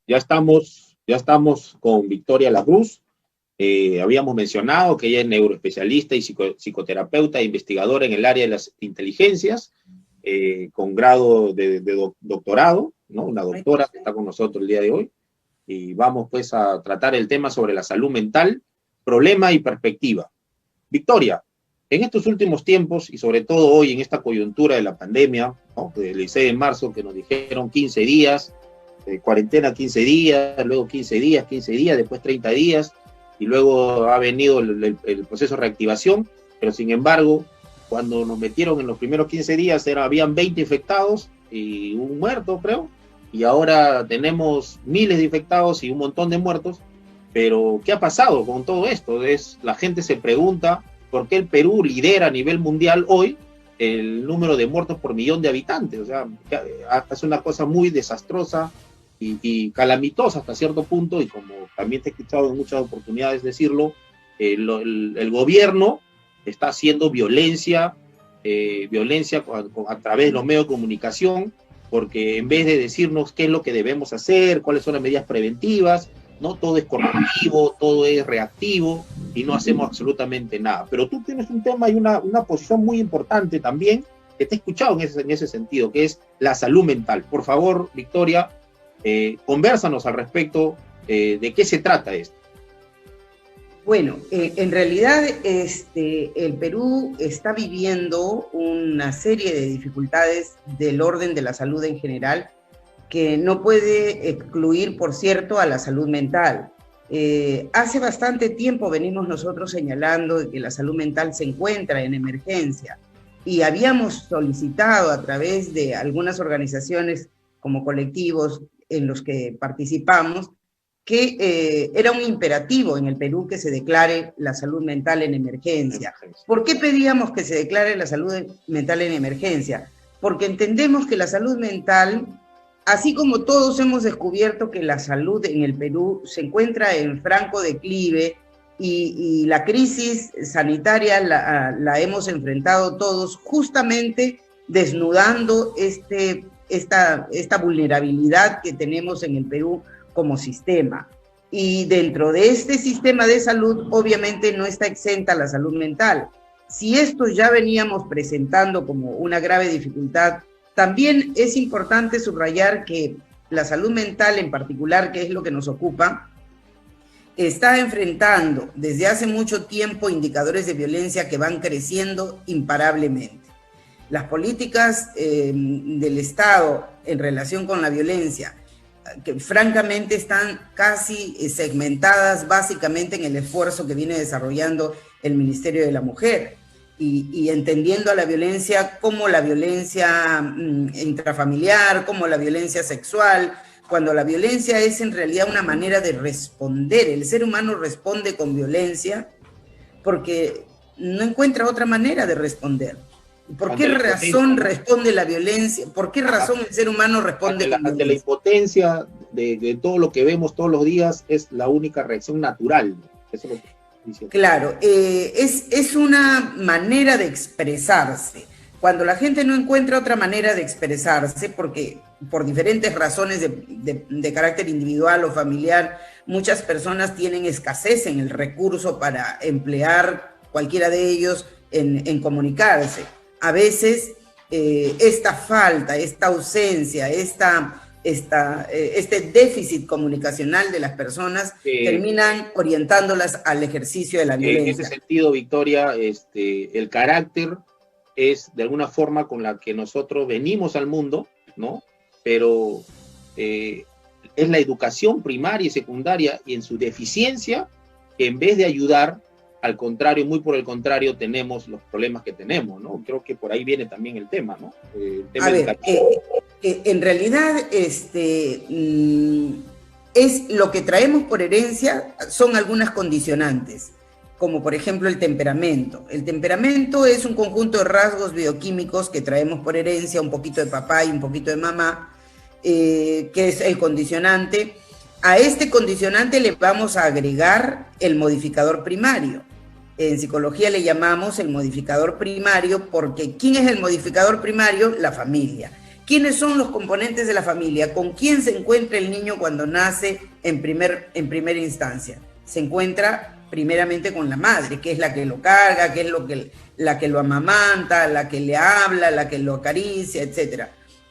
Ya estamos con Victoria Lacruz. Habíamos mencionado que ella es neuroespecialista y psicoterapeuta e investigadora en el área de las inteligencias, con grado de doctorado, ¿no? Una doctora que está con nosotros el día de hoy. Y vamos pues a tratar el tema sobre la salud mental, problema y perspectiva. Victoria, en estos últimos tiempos, y sobre todo hoy en esta coyuntura de la pandemia, ¿no? Del 16 de marzo, que nos dijeron 15 días, cuarentena 15 días, luego 15 días, después 30 días, y luego ha venido el proceso de reactivación, pero sin embargo, cuando nos metieron en los primeros 15 días, habían 20 infectados y un muerto, creo, y ahora tenemos miles de infectados y un montón de muertos. Pero, ¿qué ha pasado con todo esto? La gente se pregunta por qué el Perú lidera a nivel mundial hoy el número de muertos por millón de habitantes. O sea, es una cosa muy desastrosa y calamitosa hasta cierto punto, y como también te he escuchado en muchas oportunidades decirlo, el gobierno está haciendo violencia a través de los medios de comunicación, porque en vez de decirnos qué es lo que debemos hacer, cuáles son las medidas preventivas, ¿no? Todo es correctivo, todo es reactivo y no hacemos absolutamente nada. Pero tú tienes un tema y una posición muy importante también, que te he escuchado en ese sentido, que es la salud mental. Por favor, Victoria, convérsanos al respecto, de qué se trata esto. Bueno, en realidad el Perú está viviendo una serie de dificultades del orden de la salud en general, que no puede excluir, por cierto, a la salud mental. Hace bastante tiempo venimos nosotros señalando que la salud mental se encuentra en emergencia, y habíamos solicitado a través de algunas organizaciones como colectivos en los que participamos, que era un imperativo en el Perú que se declare la salud mental en emergencia. ¿Por qué pedíamos que se declare la salud mental en emergencia? Porque entendemos que la salud mental, así como todos hemos descubierto que la salud en el Perú se encuentra en franco declive y la crisis sanitaria la hemos enfrentado todos justamente desnudando esta vulnerabilidad que tenemos en el Perú como sistema. Y dentro de este sistema de salud, obviamente no está exenta la salud mental. Si esto ya veníamos presentando como una grave dificultad, también es importante subrayar que la salud mental en particular, que es lo que nos ocupa, está enfrentando desde hace mucho tiempo indicadores de violencia que van creciendo imparablemente. Las políticas del Estado en relación con la violencia, que francamente están casi segmentadas básicamente en el esfuerzo que viene desarrollando el Ministerio de la Mujer, y entendiendo a la violencia como la violencia intrafamiliar, como la violencia sexual, cuando la violencia es en realidad una manera de responder. El ser humano responde con violencia porque no encuentra otra manera de responder. ¿Por qué razón responde la violencia? ¿Por qué razón el ser humano responde con violencia? Ante la impotencia de todo lo que vemos todos los días, es la única reacción natural. Eso es lo que estoy diciendo. Claro, es una manera de expresarse. Cuando la gente no encuentra otra manera de expresarse, porque por diferentes razones de carácter individual o familiar, muchas personas tienen escasez en el recurso para emplear cualquiera de ellos en comunicarse. A veces esta falta, esta ausencia, este déficit comunicacional de las personas terminan orientándolas al ejercicio de la violencia. En ese sentido, Victoria, el carácter es de alguna forma con la que nosotros venimos al mundo, ¿no? Pero es la educación primaria y secundaria, y en su deficiencia, que en vez de ayudar, al contrario, muy por el contrario, tenemos los problemas que tenemos, ¿no? Creo que por ahí viene también el tema, ¿no? El tema en realidad, es lo que traemos por herencia, son algunas condicionantes, como por ejemplo el temperamento. El temperamento es un conjunto de rasgos bioquímicos que traemos por herencia, un poquito de papá y un poquito de mamá, que es el condicionante. A este condicionante le vamos a agregar el modificador primario. En psicología le llamamos el modificador primario porque ¿quién es el modificador primario? La familia. ¿Quiénes son los componentes de la familia? ¿Con quién se encuentra el niño cuando nace en primera instancia? Se encuentra primeramente con la madre, que es la que lo carga, que es la que lo amamanta, la que le habla, la que lo acaricia, etc.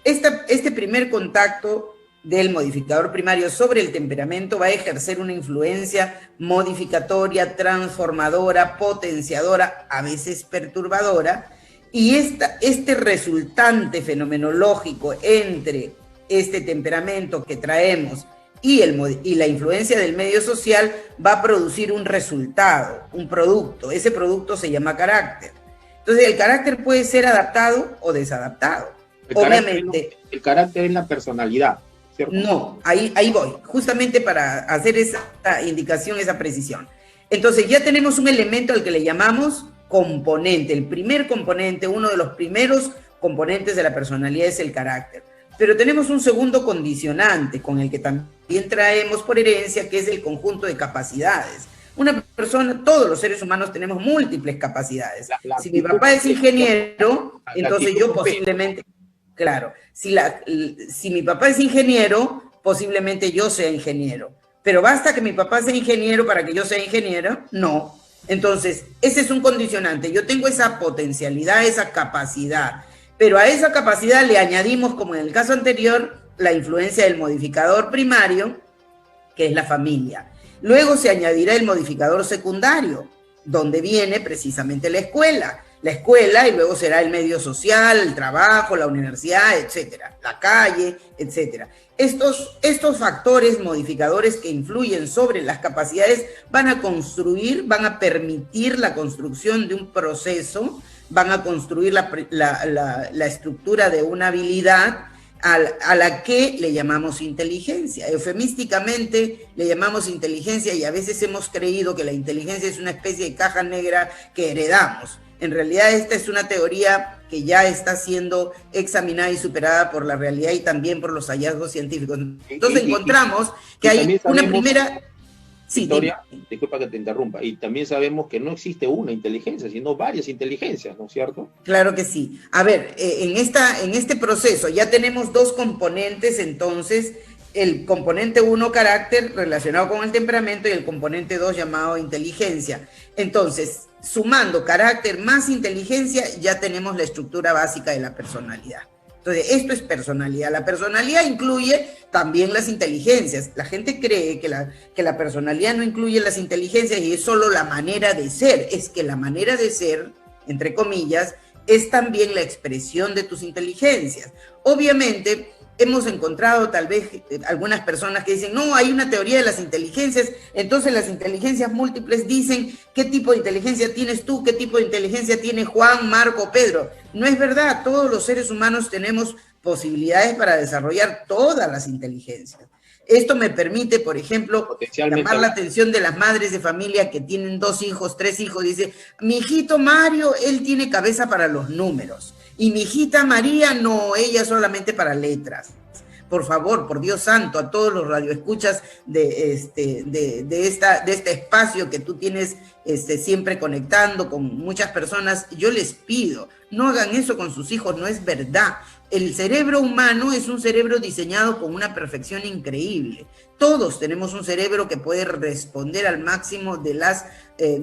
Este primer contacto del modificador primario sobre el temperamento va a ejercer una influencia modificatoria, transformadora, potenciadora, a veces perturbadora, y este resultante fenomenológico entre este temperamento que traemos y la influencia del medio social va a producir un resultado, un producto. Ese producto se llama carácter. Entonces, el carácter puede ser adaptado o desadaptado. Obviamente. El carácter es la personalidad, ¿cierto? No, ahí voy, justamente para hacer esa indicación, esa precisión. Entonces, ya tenemos un elemento al que le llamamos componente. El primer componente, uno de los primeros componentes de la personalidad es el carácter. Pero tenemos un segundo condicionante con el que también traemos por herencia, que es el conjunto de capacidades. Una persona, todos los seres humanos tenemos múltiples capacidades. Si mi papá es ingeniero, entonces yo posiblemente, claro, si mi papá es ingeniero, posiblemente yo sea ingeniero. Pero ¿basta que mi papá sea ingeniero para que yo sea ingeniero? No. Entonces, ese es un condicionante. Yo tengo esa potencialidad, esa capacidad. Pero a esa capacidad le añadimos, como en el caso anterior, la influencia del modificador primario, que es la familia. Luego se añadirá el modificador secundario, donde viene precisamente la escuela. La escuela, y luego será el medio social, el trabajo, la universidad, etcétera, la calle, etcétera. Estos factores modificadores que influyen sobre las capacidades van a permitir la construcción de un proceso, van a construir la estructura de una habilidad a la que le llamamos inteligencia. Eufemísticamente le llamamos inteligencia y a veces hemos creído que la inteligencia es una especie de caja negra que heredamos. En realidad esta es una teoría que ya está siendo examinada y superada por la realidad y también por los hallazgos científicos. Entonces encontramos que hay una primera... Victoria, disculpa que te interrumpa, y también sabemos que no existe una inteligencia, sino varias inteligencias, ¿no es cierto? Claro que sí. A ver, en este proceso ya tenemos dos componentes, entonces, el componente 1, carácter, relacionado con el temperamento, y el componente 2, llamado inteligencia. Entonces, sumando carácter más inteligencia, ya tenemos la estructura básica de la personalidad. Entonces, esto es personalidad. La personalidad incluye también las inteligencias. La gente cree que la personalidad no incluye las inteligencias y es solo la manera de ser. Es que la manera de ser, entre comillas, es también la expresión de tus inteligencias. Obviamente, hemos encontrado tal vez algunas personas que dicen, no, hay una teoría de las inteligencias, entonces las inteligencias múltiples dicen qué tipo de inteligencia tienes tú, qué tipo de inteligencia tiene Juan, Marco, Pedro. No es verdad, todos los seres humanos tenemos posibilidades para desarrollar todas las inteligencias. Esto me permite, por ejemplo, llamar la atención de las madres de familia que tienen 2 hijos, 3 hijos. Dice, mi hijito Mario, él tiene cabeza para los números. Y mi hijita María, no, ella solamente para letras. Por favor, por Dios santo, a todos los radioescuchas de este espacio que tú tienes siempre conectando con muchas personas, yo les pido, no hagan eso con sus hijos, no es verdad. El cerebro humano es un cerebro diseñado con una perfección increíble. Todos tenemos un cerebro que puede responder al máximo de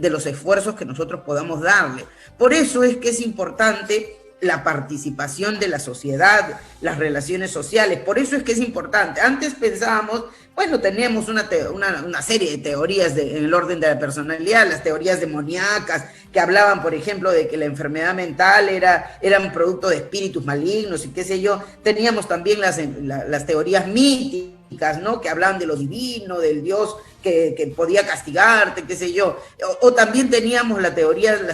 los esfuerzos que nosotros podamos darle. Por eso es que es importante la participación de la sociedad, las relaciones sociales. Por eso es que es importante. Antes pensábamos, bueno, teníamos una serie de teorías en el orden de la personalidad, las teorías demoníacas, que hablaban, por ejemplo, de que la enfermedad mental era un producto de espíritus malignos y qué sé yo. Teníamos también las teorías míticas, ¿no? Que hablaban de lo divino, del Dios que podía castigarte, qué sé yo. O también teníamos las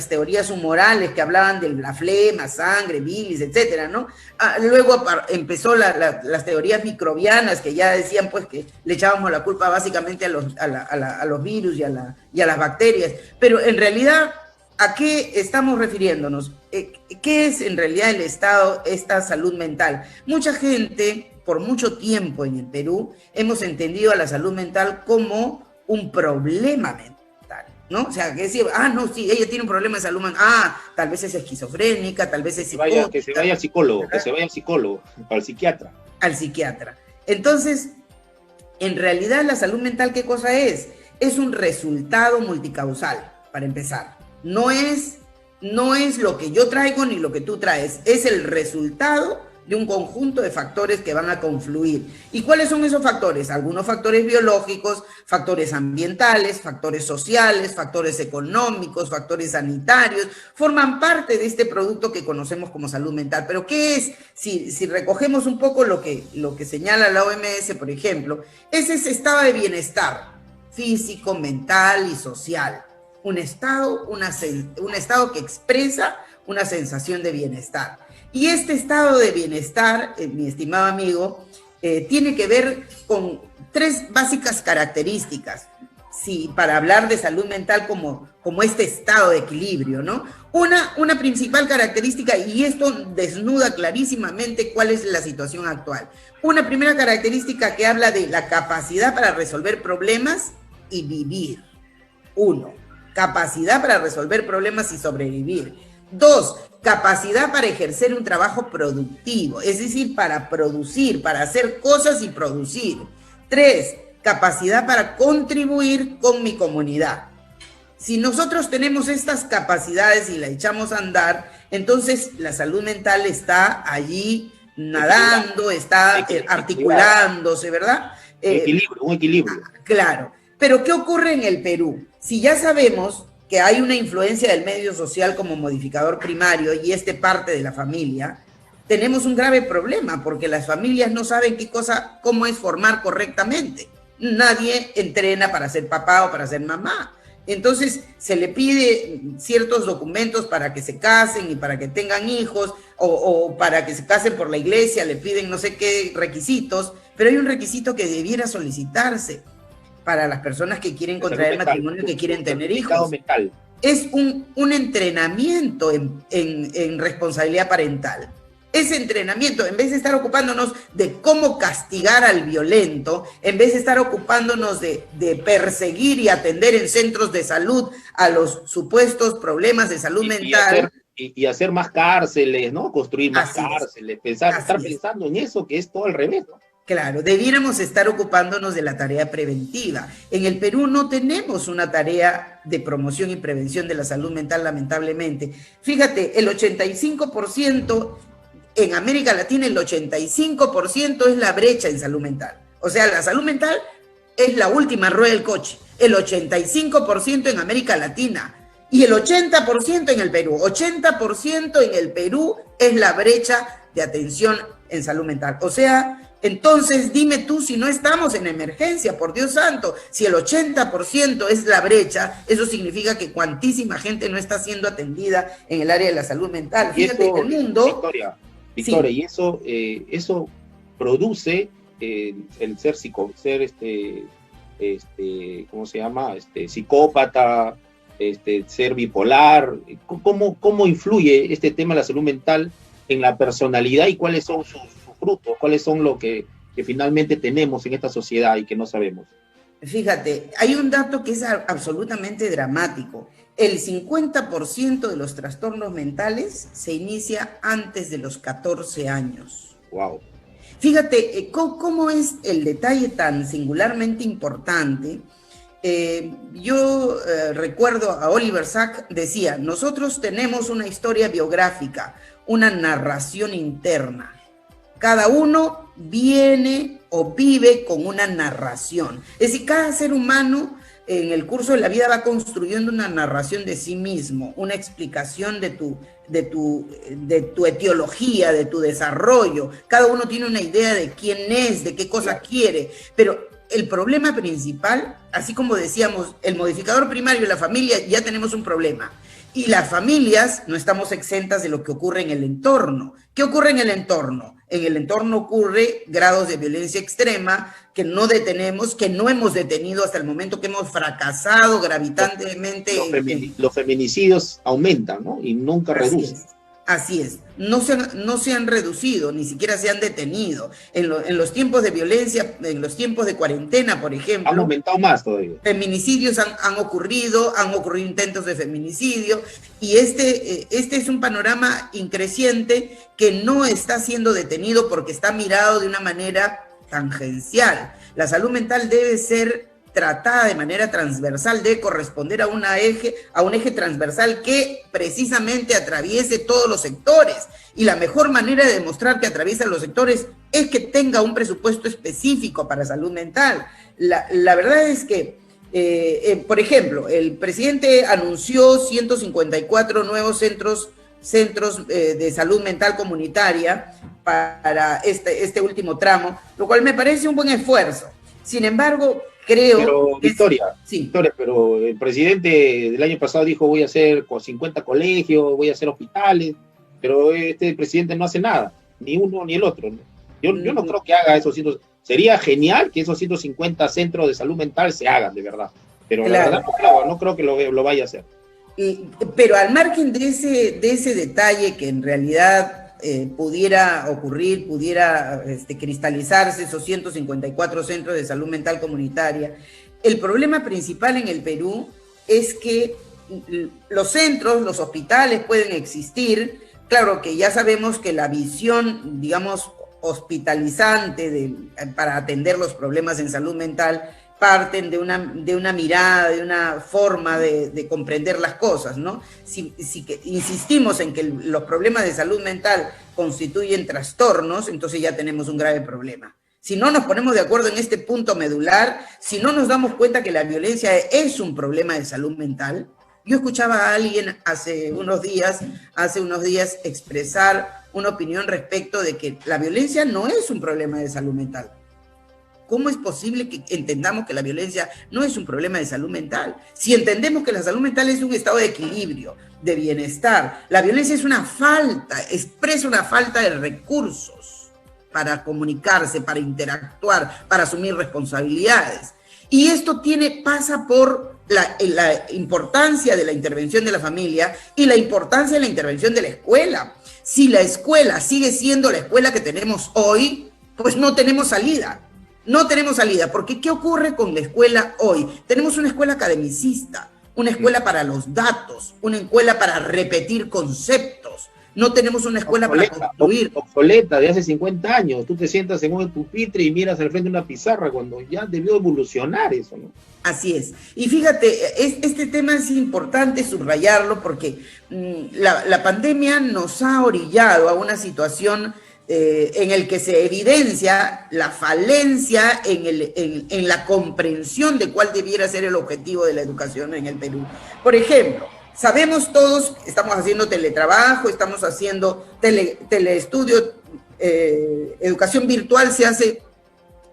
teorías humorales que hablaban de la flema, sangre, bilis, etcétera, ¿no? Luego empezó las teorías microbianas que ya decían pues que le echábamos la culpa básicamente a los virus y a las bacterias. Pero en realidad, ¿a qué estamos refiriéndonos? ¿Qué es en realidad el estado, esta salud mental? Mucha gente, por mucho tiempo en el Perú, hemos entendido a la salud mental como un problema mental. ¿no? O sea, que decir, no, sí, ella tiene un problema de salud mental, tal vez es esquizofrénica, tal vez es psicótica. Que se vaya al psicólogo, ¿verdad? Que se vaya al psicólogo, al psiquiatra. Al psiquiatra. Entonces, en realidad la salud mental, ¿qué cosa es? Es un resultado multicausal, para empezar. No es lo que yo traigo ni lo que tú traes, es el resultado de un conjunto de factores que van a confluir. ¿Y cuáles son esos factores? Algunos factores biológicos, factores ambientales, factores sociales, factores económicos, factores sanitarios, forman parte de este producto que conocemos como salud mental. Pero ¿qué es? Si recogemos un poco lo que señala la OMS, por ejemplo, es ese estado de bienestar físico, mental y social. Un estado que expresa una sensación de bienestar. Y este estado de bienestar, mi estimado amigo, tiene que ver con 3 básicas características, sí, para hablar de salud mental como este estado de equilibrio, ¿no? Una principal característica, y esto desnuda clarísimamente cuál es la situación actual. Una primera característica que habla de la capacidad para resolver problemas y vivir. 1, capacidad para resolver problemas y sobrevivir. 2, capacidad para ejercer un trabajo productivo, es decir, para producir, para hacer cosas y producir. 3, capacidad para contribuir con mi comunidad. Si nosotros tenemos estas capacidades y la echamos a andar, entonces la salud mental está allí nadando, está articulándose, ¿verdad? Un equilibrio. Claro. Pero ¿qué ocurre en el Perú? Si ya sabemos que hay una influencia del medio social como modificador primario y parte de la familia, tenemos un grave problema porque las familias no saben cómo es formar correctamente. Nadie entrena para ser papá o para ser mamá. Entonces se le pide ciertos documentos para que se casen y para que tengan hijos, o para que se casen por la iglesia, le piden no sé qué requisitos, pero hay un requisito que debiera solicitarse para las personas que quieren contraer matrimonio y que quieren tener hijos. Mental. Es un entrenamiento en responsabilidad parental. Ese entrenamiento, en vez de estar ocupándonos de cómo castigar al violento, en vez de estar ocupándonos de perseguir y atender en centros de salud a los supuestos problemas de salud mental. Y hacer más cárceles, ¿no? Construir más cárceles, estar pensando en eso, que es todo al revés, ¿no? Claro, debiéramos estar ocupándonos de la tarea preventiva. En el Perú no tenemos una tarea de promoción y prevención de la salud mental, lamentablemente. Fíjate, el 85%, en América Latina, el 85% es la brecha en salud mental. O sea, la salud mental es la última rueda del coche. El 85% en América Latina y el 80% en el Perú. 80% en el Perú es la brecha de atención en salud mental. O sea, entonces dime tú si no estamos en emergencia, por Dios santo. Si el 80% es la brecha, eso significa que cuantísima gente no está siendo atendida en el área de la salud mental. Fíjate, en el mundo... Victoria, y eso produce el ser ¿cómo se llama? Psicópata, ser bipolar. ¿Cómo influye este tema de la salud mental en la personalidad y cuáles son sus frutos, cuáles son lo que finalmente tenemos en esta sociedad y que no sabemos? Fíjate, hay un dato que es absolutamente dramático. El 50% de los trastornos mentales se inicia antes de los 14 años. Wow. Fíjate cómo es el detalle tan singularmente importante. Yo recuerdo a Oliver Sacks, decía, nosotros tenemos una historia biográfica, una narración interna. Cada uno viene o vive con una narración. Es decir, cada ser humano en el curso de la vida va construyendo una narración de sí mismo, una explicación de tu etiología, de tu desarrollo. Cada uno tiene una idea de quién es, de qué cosa quiere, pero el problema principal, así como decíamos, el modificador primario y la familia, ya tenemos un problema. Y las familias no estamos exentas de lo que ocurre en el entorno. ¿Qué ocurre en el entorno? En el entorno ocurre grados de violencia extrema que no detenemos, que no hemos detenido hasta el momento, que hemos fracasado gravitantemente. Los feminicidios aumentan, ¿no? Y nunca reducen. Así es, no se han reducido, ni siquiera se han detenido. En los tiempos de violencia, en los tiempos de cuarentena, por ejemplo, han aumentado más todavía. Feminicidios han ocurrido intentos de feminicidio, y este es un panorama increciente que no está siendo detenido porque está mirado de una manera tangencial. La salud mental debe ser tratada de manera transversal, debe corresponder a un eje transversal que precisamente atraviese todos los sectores, y la mejor manera de demostrar que atraviesa los sectores es que tenga un presupuesto específico para salud mental. La verdad es que, por ejemplo, el presidente anunció 154 nuevos centros de salud mental comunitaria para este último tramo, lo cual me parece un buen esfuerzo. Sin embargo, creo... Pero, Victoria, pero el presidente del año pasado dijo voy a hacer 50 colegios, voy a hacer hospitales, pero este presidente no hace nada, ni uno ni el otro, ¿no? Yo no creo que haga esos 100. Sería genial que esos 150 centros de salud mental se hagan, de verdad. Pero claro, la verdad no creo que lo vaya a hacer. Pero al margen de ese detalle que en realidad pudiera ocurrir, pudiera cristalizarse esos 154 centros de salud mental comunitaria, el problema principal en el Perú es que los centros, los hospitales pueden existir. Claro que ya sabemos que la visión, digamos, hospitalizante para atender los problemas en salud mental parten de una mirada, de una forma de comprender las cosas, ¿no? Si insistimos en que los problemas de salud mental constituyen trastornos, entonces ya tenemos un grave problema. Si no nos ponemos de acuerdo en este punto medular, si no nos damos cuenta que la violencia es un problema de salud mental. Yo escuchaba a alguien hace unos días expresar una opinión respecto de que la violencia no es un problema de salud mental. ¿Cómo es posible que entendamos que la violencia no es un problema de salud mental? Si entendemos que la salud mental es un estado de equilibrio, de bienestar, la violencia es una falta, expresa una falta de recursos para comunicarse, para interactuar, para asumir responsabilidades. Y esto pasa por la importancia de la intervención de la familia y la importancia de la intervención de la escuela. Si la escuela sigue siendo la escuela que tenemos hoy, pues no tenemos salida. No tenemos salida, porque ¿qué ocurre con la escuela hoy? Tenemos una escuela academicista, una escuela para los datos, una escuela para repetir conceptos. No tenemos una escuela para construir. Obsoleta, de hace 50 años. Tú te sientas en un pupitre y miras al frente de una pizarra cuando ya debió evolucionar eso, ¿no? Así es. Y fíjate, este tema es importante subrayarlo porque la pandemia nos ha orillado a una situación en el que se evidencia la falencia en la comprensión de cuál debiera ser el objetivo de la educación en el Perú. Por ejemplo, sabemos todos, estamos haciendo teletrabajo, estamos haciendo teleestudio, educación virtual, se hace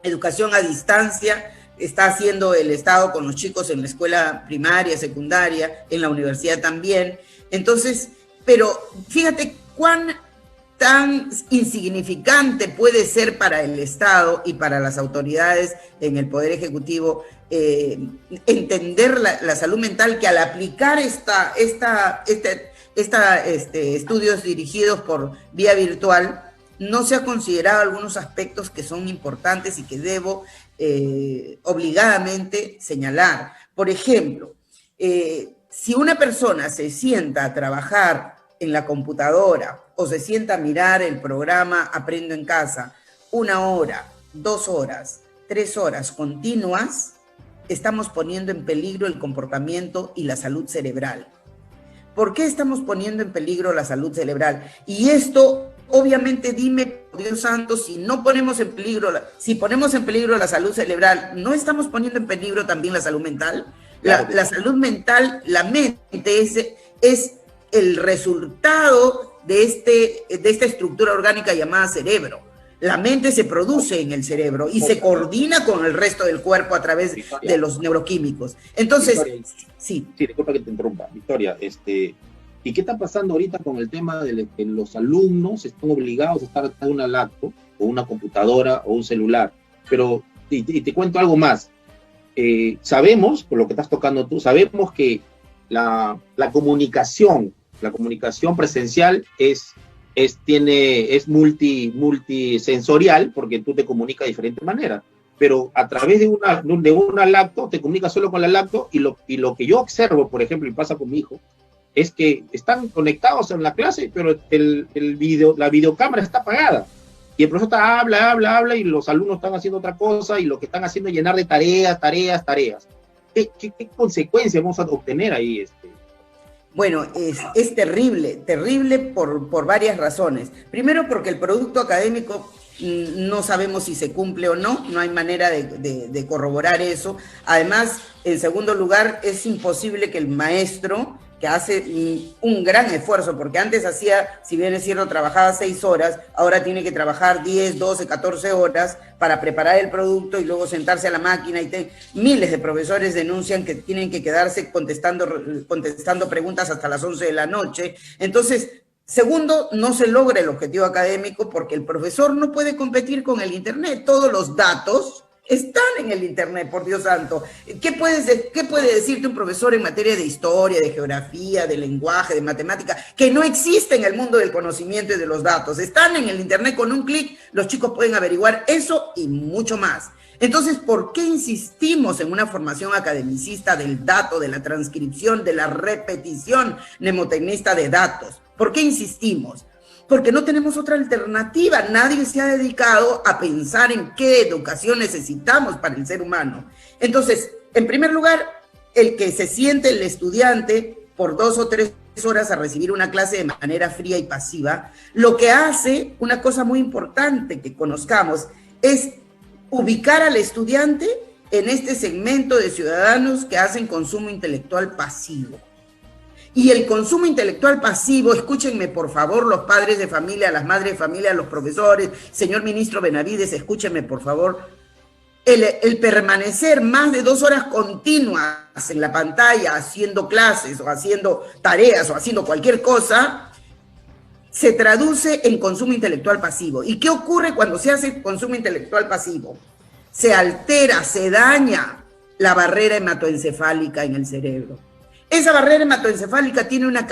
educación a distancia, está haciendo el Estado con los chicos en la escuela primaria, secundaria, en la universidad también. Entonces, pero fíjate cuán tan insignificante puede ser para el Estado y para las autoridades en el Poder Ejecutivo entender la salud mental, que al aplicar estudios dirigidos por vía virtual, no se ha considerado algunos aspectos que son importantes y que debo obligadamente señalar. Por ejemplo, si una persona se sienta a trabajar en la computadora o se sienta a mirar el programa Aprendo en Casa 1 hora, 2 horas, 3 horas continuas, estamos poniendo en peligro el comportamiento y la salud cerebral. ¿Por qué estamos poniendo en peligro la salud cerebral? Y esto, obviamente, dime, Dios santo, si ponemos en peligro la salud cerebral, ¿no estamos poniendo en peligro también la salud mental? La salud mental, la mente es el resultado de esta estructura orgánica llamada cerebro. La mente se produce en el cerebro y se coordina con el resto del cuerpo a través de los neuroquímicos. Entonces, Victoria, sí, disculpa que te interrumpa, Victoria, ¿y qué está pasando ahorita con el tema de que los alumnos están obligados a estar en una laptop o una computadora o un celular? Pero, y te cuento algo más, sabemos, por lo que estás tocando tú, sabemos que la comunicación La comunicación presencial es multisensorial, porque tú te comunicas de diferentes maneras, pero a través de una lacto, te comunicas solo con la lacto, y lo que yo observo, por ejemplo, y pasa con mi hijo, es que están conectados en la clase, pero la videocámara está apagada. Y el profesor habla, y los alumnos están haciendo otra cosa, y lo que están haciendo es llenar de tareas. ¿Qué consecuencias vamos a obtener ahí? Bueno, es terrible por varias razones. Primero, porque el producto académico no sabemos si se cumple o no hay manera de corroborar eso. Además, en segundo lugar, es imposible que el maestro, que hace un gran esfuerzo, porque antes hacía, si bien es cierto, trabajaba 6 horas, ahora tiene que trabajar 10, 12, 14 horas para preparar el producto y luego sentarse a la máquina, y miles de profesores denuncian que tienen que quedarse contestando preguntas hasta las 11 de la noche. Entonces, segundo, no se logra el objetivo académico porque el profesor no puede competir con el Internet. Todos los datos están en el Internet, por Dios santo. ¿Qué puede decirte un profesor en materia de historia, de geografía, de lenguaje, de matemática, que no existe en el mundo del conocimiento y de los datos? Están en el Internet, con un clic los chicos pueden averiguar eso y mucho más. Entonces, ¿por qué insistimos en una formación academicista del dato, de la transcripción, de la repetición mnemotecnista de datos? ¿Por qué insistimos? Porque no tenemos otra alternativa. Nadie se ha dedicado a pensar en qué educación necesitamos para el ser humano. Entonces, en primer lugar, el que se siente el estudiante por 2 o 3 horas a recibir una clase de manera fría y pasiva, lo que hace, una cosa muy importante que conozcamos, es ubicar al estudiante en este segmento de ciudadanos que hacen consumo intelectual pasivo. Y el consumo intelectual pasivo, escúchenme por favor los padres de familia, las madres de familia, los profesores, señor ministro Benavides, escúchenme por favor, el permanecer más de 2 horas continuas en la pantalla haciendo clases o haciendo tareas o haciendo cualquier cosa, se traduce en consumo intelectual pasivo. ¿Y qué ocurre cuando se hace consumo intelectual pasivo? Se altera, se daña la barrera hematoencefálica en el cerebro. Esa barrera hematoencefálica tiene una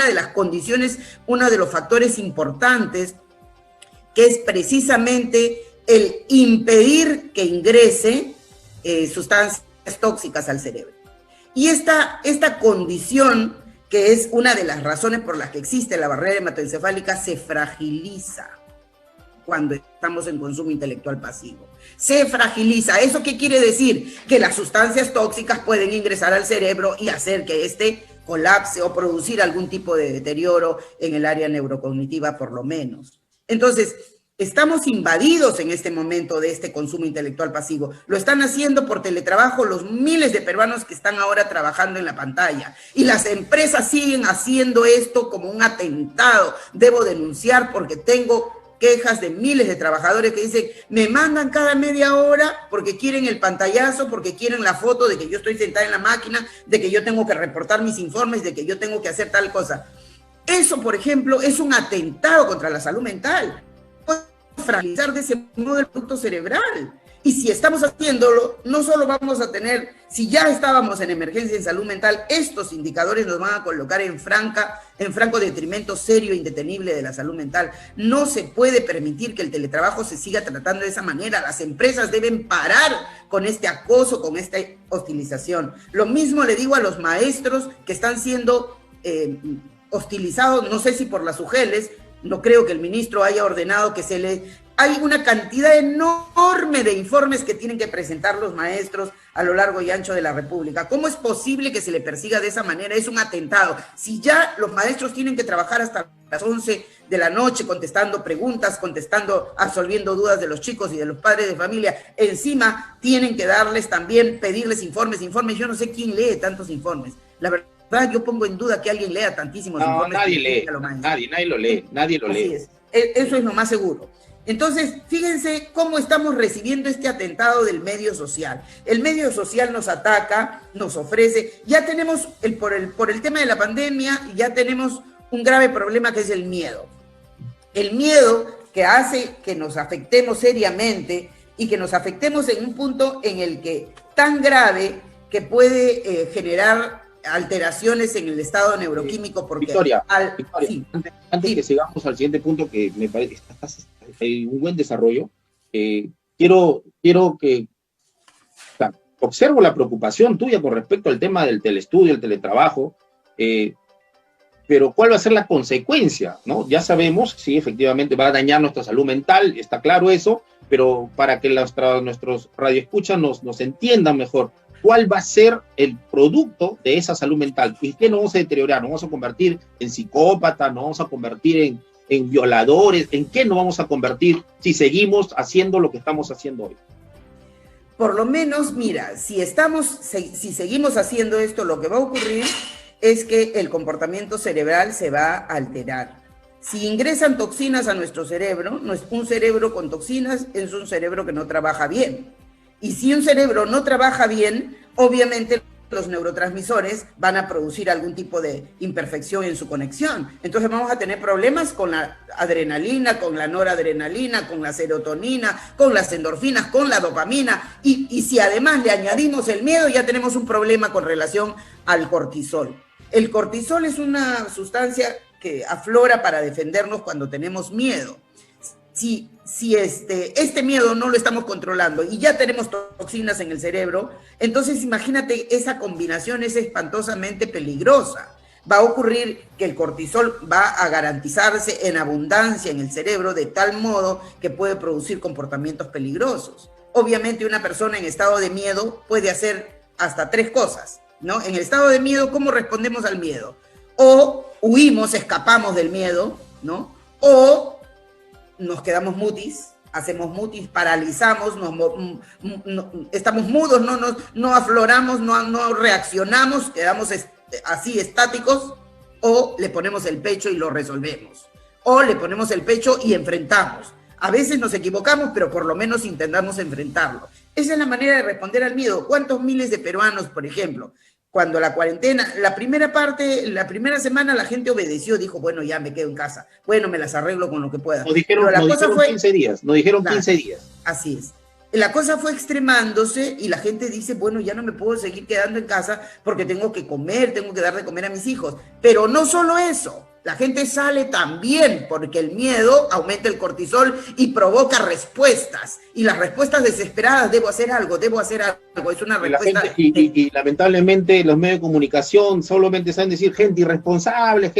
de las condiciones, uno de los factores importantes, que es precisamente el impedir que ingrese sustancias tóxicas al cerebro. Y esta condición, que es una de las razones por las que existe la barrera hematoencefálica, se fragiliza cuando estamos en consumo intelectual pasivo. Se fragiliza. ¿Eso qué quiere decir? Que las sustancias tóxicas pueden ingresar al cerebro y hacer que éste colapse o producir algún tipo de deterioro en el área neurocognitiva, por lo menos. Entonces, estamos invadidos en este momento de este consumo intelectual pasivo. Lo están haciendo por teletrabajo los miles de peruanos que están ahora trabajando en la pantalla. Y las empresas siguen haciendo esto como un atentado. Debo denunciar porque tengo quejas de miles de trabajadores que dicen, me mandan cada media hora porque quieren el pantallazo, porque quieren la foto de que yo estoy sentada en la máquina, de que yo tengo que reportar mis informes, de que yo tengo que hacer tal cosa. Eso, por ejemplo, es un atentado contra la salud mental. Fragilizar de ese modo el producto cerebral. Y si estamos haciéndolo, no solo vamos a tener, si ya estábamos en emergencia en salud mental, estos indicadores nos van a colocar en franco detrimento serio e indetenible de la salud mental. No se puede permitir que el teletrabajo se siga tratando de esa manera. Las empresas deben parar con este acoso, con esta hostilización. Lo mismo le digo a los maestros que están siendo hostilizados, no sé si por las UGELes, no creo que el ministro haya ordenado que se le... Hay una cantidad enorme de informes que tienen que presentar los maestros a lo largo y ancho de la República. ¿Cómo es posible que se le persiga de esa manera? Es un atentado. Si ya los maestros tienen que trabajar hasta las 11 de la noche contestando preguntas, absolviendo dudas de los chicos y de los padres de familia, encima tienen que darles también, pedirles informes. Yo no sé quién lee tantos informes. La verdad, yo pongo en duda que alguien lea tantísimos informes. Nadie lee, nadie lo lee. Así es. Eso es lo más seguro. Entonces, fíjense cómo estamos recibiendo este atentado del medio social. El medio social nos ataca, nos ofrece, ya tenemos, por el tema de la pandemia, ya tenemos un grave problema que es el miedo. El miedo que hace que nos afectemos seriamente y que nos afectemos en un punto en el que tan grave que puede generar alteraciones en el estado neuroquímico porque... Victoria, sí, antes sí, que sigamos al siguiente punto, que me parece que hay un buen desarrollo, quiero que... O sea, observo la preocupación tuya con respecto al tema del telestudio, el teletrabajo, pero ¿cuál va a ser la consecuencia? ¿No? Ya sabemos, sí, efectivamente va a dañar nuestra salud mental, está claro eso, pero para que nuestros radioescuchas nos entiendan mejor, ¿cuál va a ser el producto de esa salud mental? ¿Y qué nos vamos a deteriorar? ¿Nos vamos a convertir en psicópatas? ¿Nos vamos a convertir en violadores? ¿En qué nos vamos a convertir si seguimos haciendo lo que estamos haciendo hoy? Por lo menos, mira, si seguimos haciendo esto, lo que va a ocurrir es que el comportamiento cerebral se va a alterar. Si ingresan toxinas a nuestro cerebro, un cerebro con toxinas es un cerebro que no trabaja bien. Y si un cerebro no trabaja bien, obviamente los neurotransmisores van a producir algún tipo de imperfección en su conexión. Entonces vamos a tener problemas con la adrenalina, con la noradrenalina, con la serotonina, con las endorfinas, con la dopamina. Y si además le añadimos el miedo, ya tenemos un problema con relación al cortisol. El cortisol es una sustancia que aflora para defendernos cuando tenemos miedo. Si este miedo no lo estamos controlando y ya tenemos toxinas en el cerebro, entonces imagínate, esa combinación es espantosamente peligrosa. Va a ocurrir que el cortisol va a garantizarse en abundancia en el cerebro de tal modo que puede producir comportamientos peligrosos. Obviamente una persona en estado de miedo puede hacer hasta 3 cosas, ¿no? En el estado de miedo, ¿cómo respondemos al miedo? O huimos, escapamos del miedo, ¿no? O nos quedamos mutis, hacemos mutis, paralizamos, estamos mudos, no afloramos, no reaccionamos, quedamos así estáticos, o le ponemos el pecho y lo resolvemos, o le ponemos el pecho y enfrentamos. A veces nos equivocamos, pero por lo menos intentamos enfrentarlo. Esa es la manera de responder al miedo. ¿Cuántos miles de peruanos, por ejemplo, cuando la cuarentena, la primera semana la gente obedeció, dijo, bueno, ya me quedo en casa, bueno, me las arreglo con lo que pueda. Nos dijeron 15 días, nos dijeron 15 días. Así es. La cosa fue extremándose y la gente dice, bueno, ya no me puedo seguir quedando en casa porque tengo que comer, tengo que dar de comer a mis hijos. Pero no solo eso, la gente sale también porque el miedo aumenta el cortisol y provoca respuestas. Y las respuestas desesperadas, debo hacer algo, es una respuesta... Y lamentablemente los medios de comunicación solamente saben decir gente irresponsable,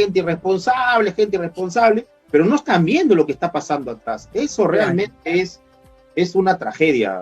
pero no están viendo lo que está pasando atrás. Eso realmente es una tragedia.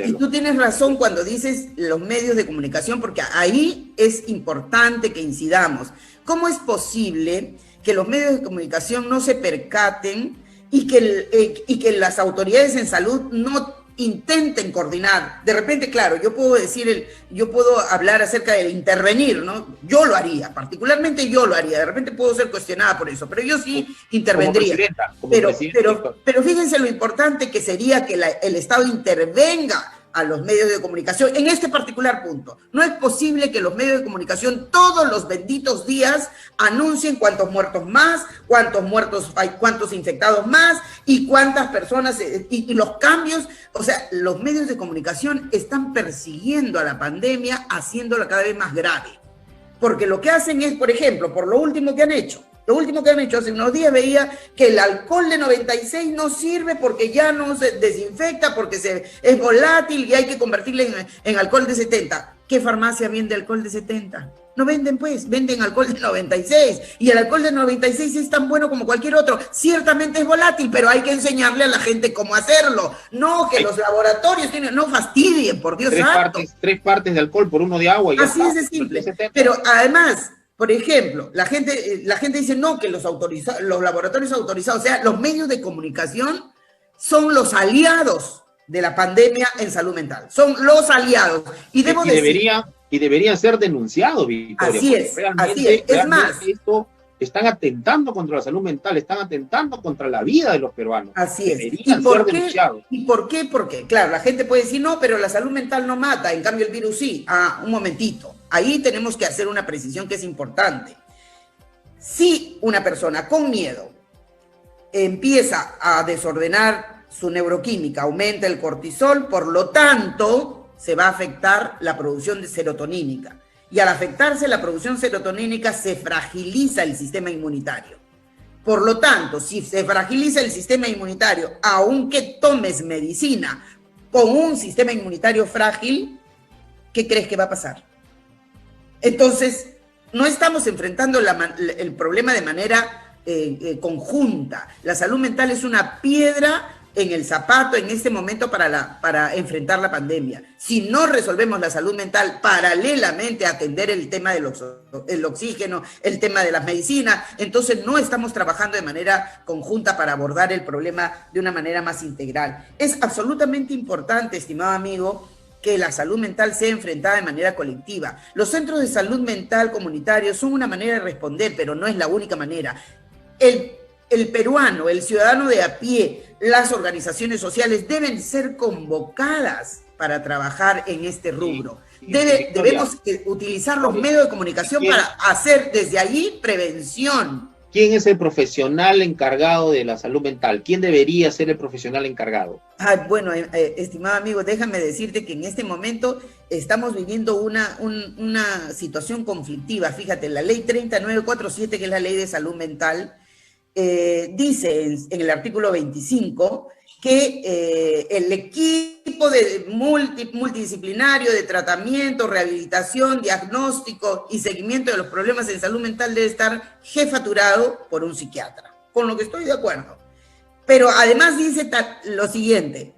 Y tú tienes razón cuando dices los medios de comunicación, porque ahí es importante que incidamos. ¿Cómo es posible que los medios de comunicación no se percaten y que las autoridades en salud no intenten coordinar? De repente, claro, yo puedo hablar acerca de intervenir, ¿no? Yo lo haría, particularmente yo lo haría. De repente puedo ser cuestionada por eso, pero yo sí intervendría. Pero fíjense lo importante que sería que el Estado intervenga a los medios de comunicación en este particular punto. No es posible que los medios de comunicación todos los benditos días anuncien cuántos muertos más, cuántos infectados más y cuántas personas y los cambios. O sea, los medios de comunicación están persiguiendo a la pandemia, haciéndola cada vez más grave. Porque lo que hacen es, por ejemplo, por lo último que han hecho, hace unos días veía que el alcohol de 96 no sirve porque ya no se desinfecta, porque es volátil y hay que convertirle en alcohol de 70. ¿Qué farmacia vende alcohol de 70? No venden, pues, venden alcohol de 96. Y el alcohol de 96 es tan bueno como cualquier otro. Ciertamente es volátil, pero hay que enseñarle a la gente cómo hacerlo. No, que los laboratorios no fastidien, por Dios santo. 3 partes de alcohol por 1 de agua. Y así es de simple. Pero además... Por ejemplo, la gente dice no, que los laboratorios autorizados, o sea, los medios de comunicación son los aliados de la pandemia en salud mental. Son los aliados. Y deberían ser denunciados, Victoria. Así es. Es más, esto están atentando contra la salud mental, están atentando contra la vida de los peruanos. Así es. Deberían ser denunciados. ¿Y por qué? Porque, claro, la gente puede decir, no, pero la salud mental no mata, en cambio el virus sí. Un momentito. Ahí tenemos que hacer una precisión que es importante. Si una persona con miedo empieza a desordenar su neuroquímica, aumenta el cortisol, por lo tanto, se va a afectar la producción de serotonínica. Y al afectarse la producción serotonínica se fragiliza el sistema inmunitario. Por lo tanto, si se fragiliza el sistema inmunitario, aunque tomes medicina con un sistema inmunitario frágil, ¿qué crees que va a pasar? Entonces, no estamos enfrentando el problema de manera conjunta. La salud mental es una piedra en el zapato en este momento para enfrentar la pandemia. Si no resolvemos la salud mental paralelamente a atender el tema del oxígeno, el tema de las medicinas, entonces no estamos trabajando de manera conjunta para abordar el problema de una manera más integral. Es absolutamente importante, estimado amigo, que la salud mental sea enfrentada de manera colectiva. Los centros de salud mental comunitarios son una manera de responder, pero no es la única manera. El peruano, el ciudadano de a pie, las organizaciones sociales deben ser convocadas para trabajar en este rubro. Debemos utilizar los medios de comunicación para hacer desde allí prevención. ¿Quién es el profesional encargado de la salud mental? ¿Quién debería ser el profesional encargado? Bueno, estimado amigo, déjame decirte que en este momento estamos viviendo una situación conflictiva. Fíjate, la ley 3947, que es la ley de salud mental, dice en el artículo 25 que el equipo multidisciplinario de tratamiento, rehabilitación, diagnóstico y seguimiento de los problemas en salud mental debe estar jefaturado por un psiquiatra, con lo que estoy de acuerdo. Pero además dice lo siguiente: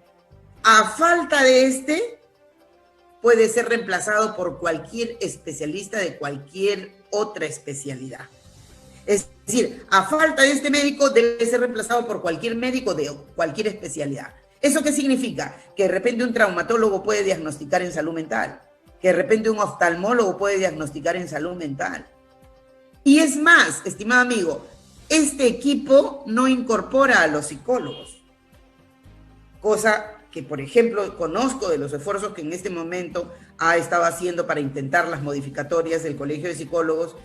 a falta de puede ser reemplazado por cualquier especialista de cualquier otra especialidad. Es decir, a falta de este médico debe ser reemplazado por cualquier médico de cualquier especialidad. ¿Eso qué significa? Que de repente un traumatólogo puede diagnosticar en salud mental, que de repente un oftalmólogo puede diagnosticar en salud mental. Y es más, estimado amigo, este equipo no incorpora a los psicólogos, cosa que, por ejemplo, conozco de los esfuerzos que en este momento ha estado haciendo para intentar las modificatorias del Colegio de Psicólogos.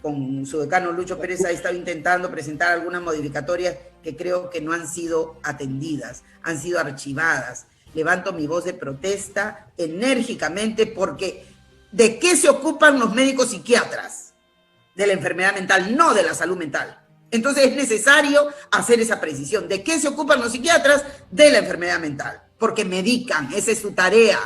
Con su decano Lucho Pérez ha estado intentando presentar algunas modificatorias que creo que no han sido atendidas, han sido archivadas. Levanto mi voz de protesta enérgicamente porque ¿de qué se ocupan los médicos psiquiatras? De la enfermedad mental, no de la salud mental. Entonces es necesario hacer esa precisión. ¿De qué se ocupan los psiquiatras? De la enfermedad mental, porque medican, esa es su tarea.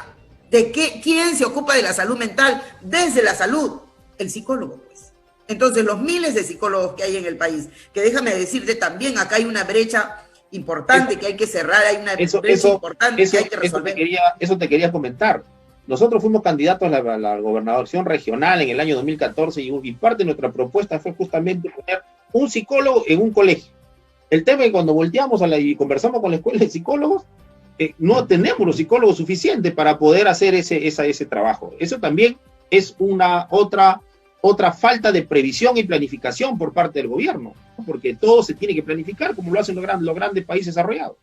¿Quién se ocupa de la salud mental desde la salud? El psicólogo, pues. Entonces, los miles de psicólogos que hay en el país, que déjame decirte también, acá hay una brecha importante que hay que cerrar, hay una brecha importante que hay que resolver. Eso te quería comentar. Nosotros fuimos candidatos a la gobernación regional en el año 2014 y parte de nuestra propuesta fue justamente poner un psicólogo en un colegio. El tema es que cuando volteamos y conversamos con la escuela de psicólogos, no tenemos los psicólogos suficientes para poder hacer ese trabajo. Eso también es otra falta de previsión y planificación por parte del gobierno, ¿no? Porque todo se tiene que planificar como lo hacen los grandes países desarrollados.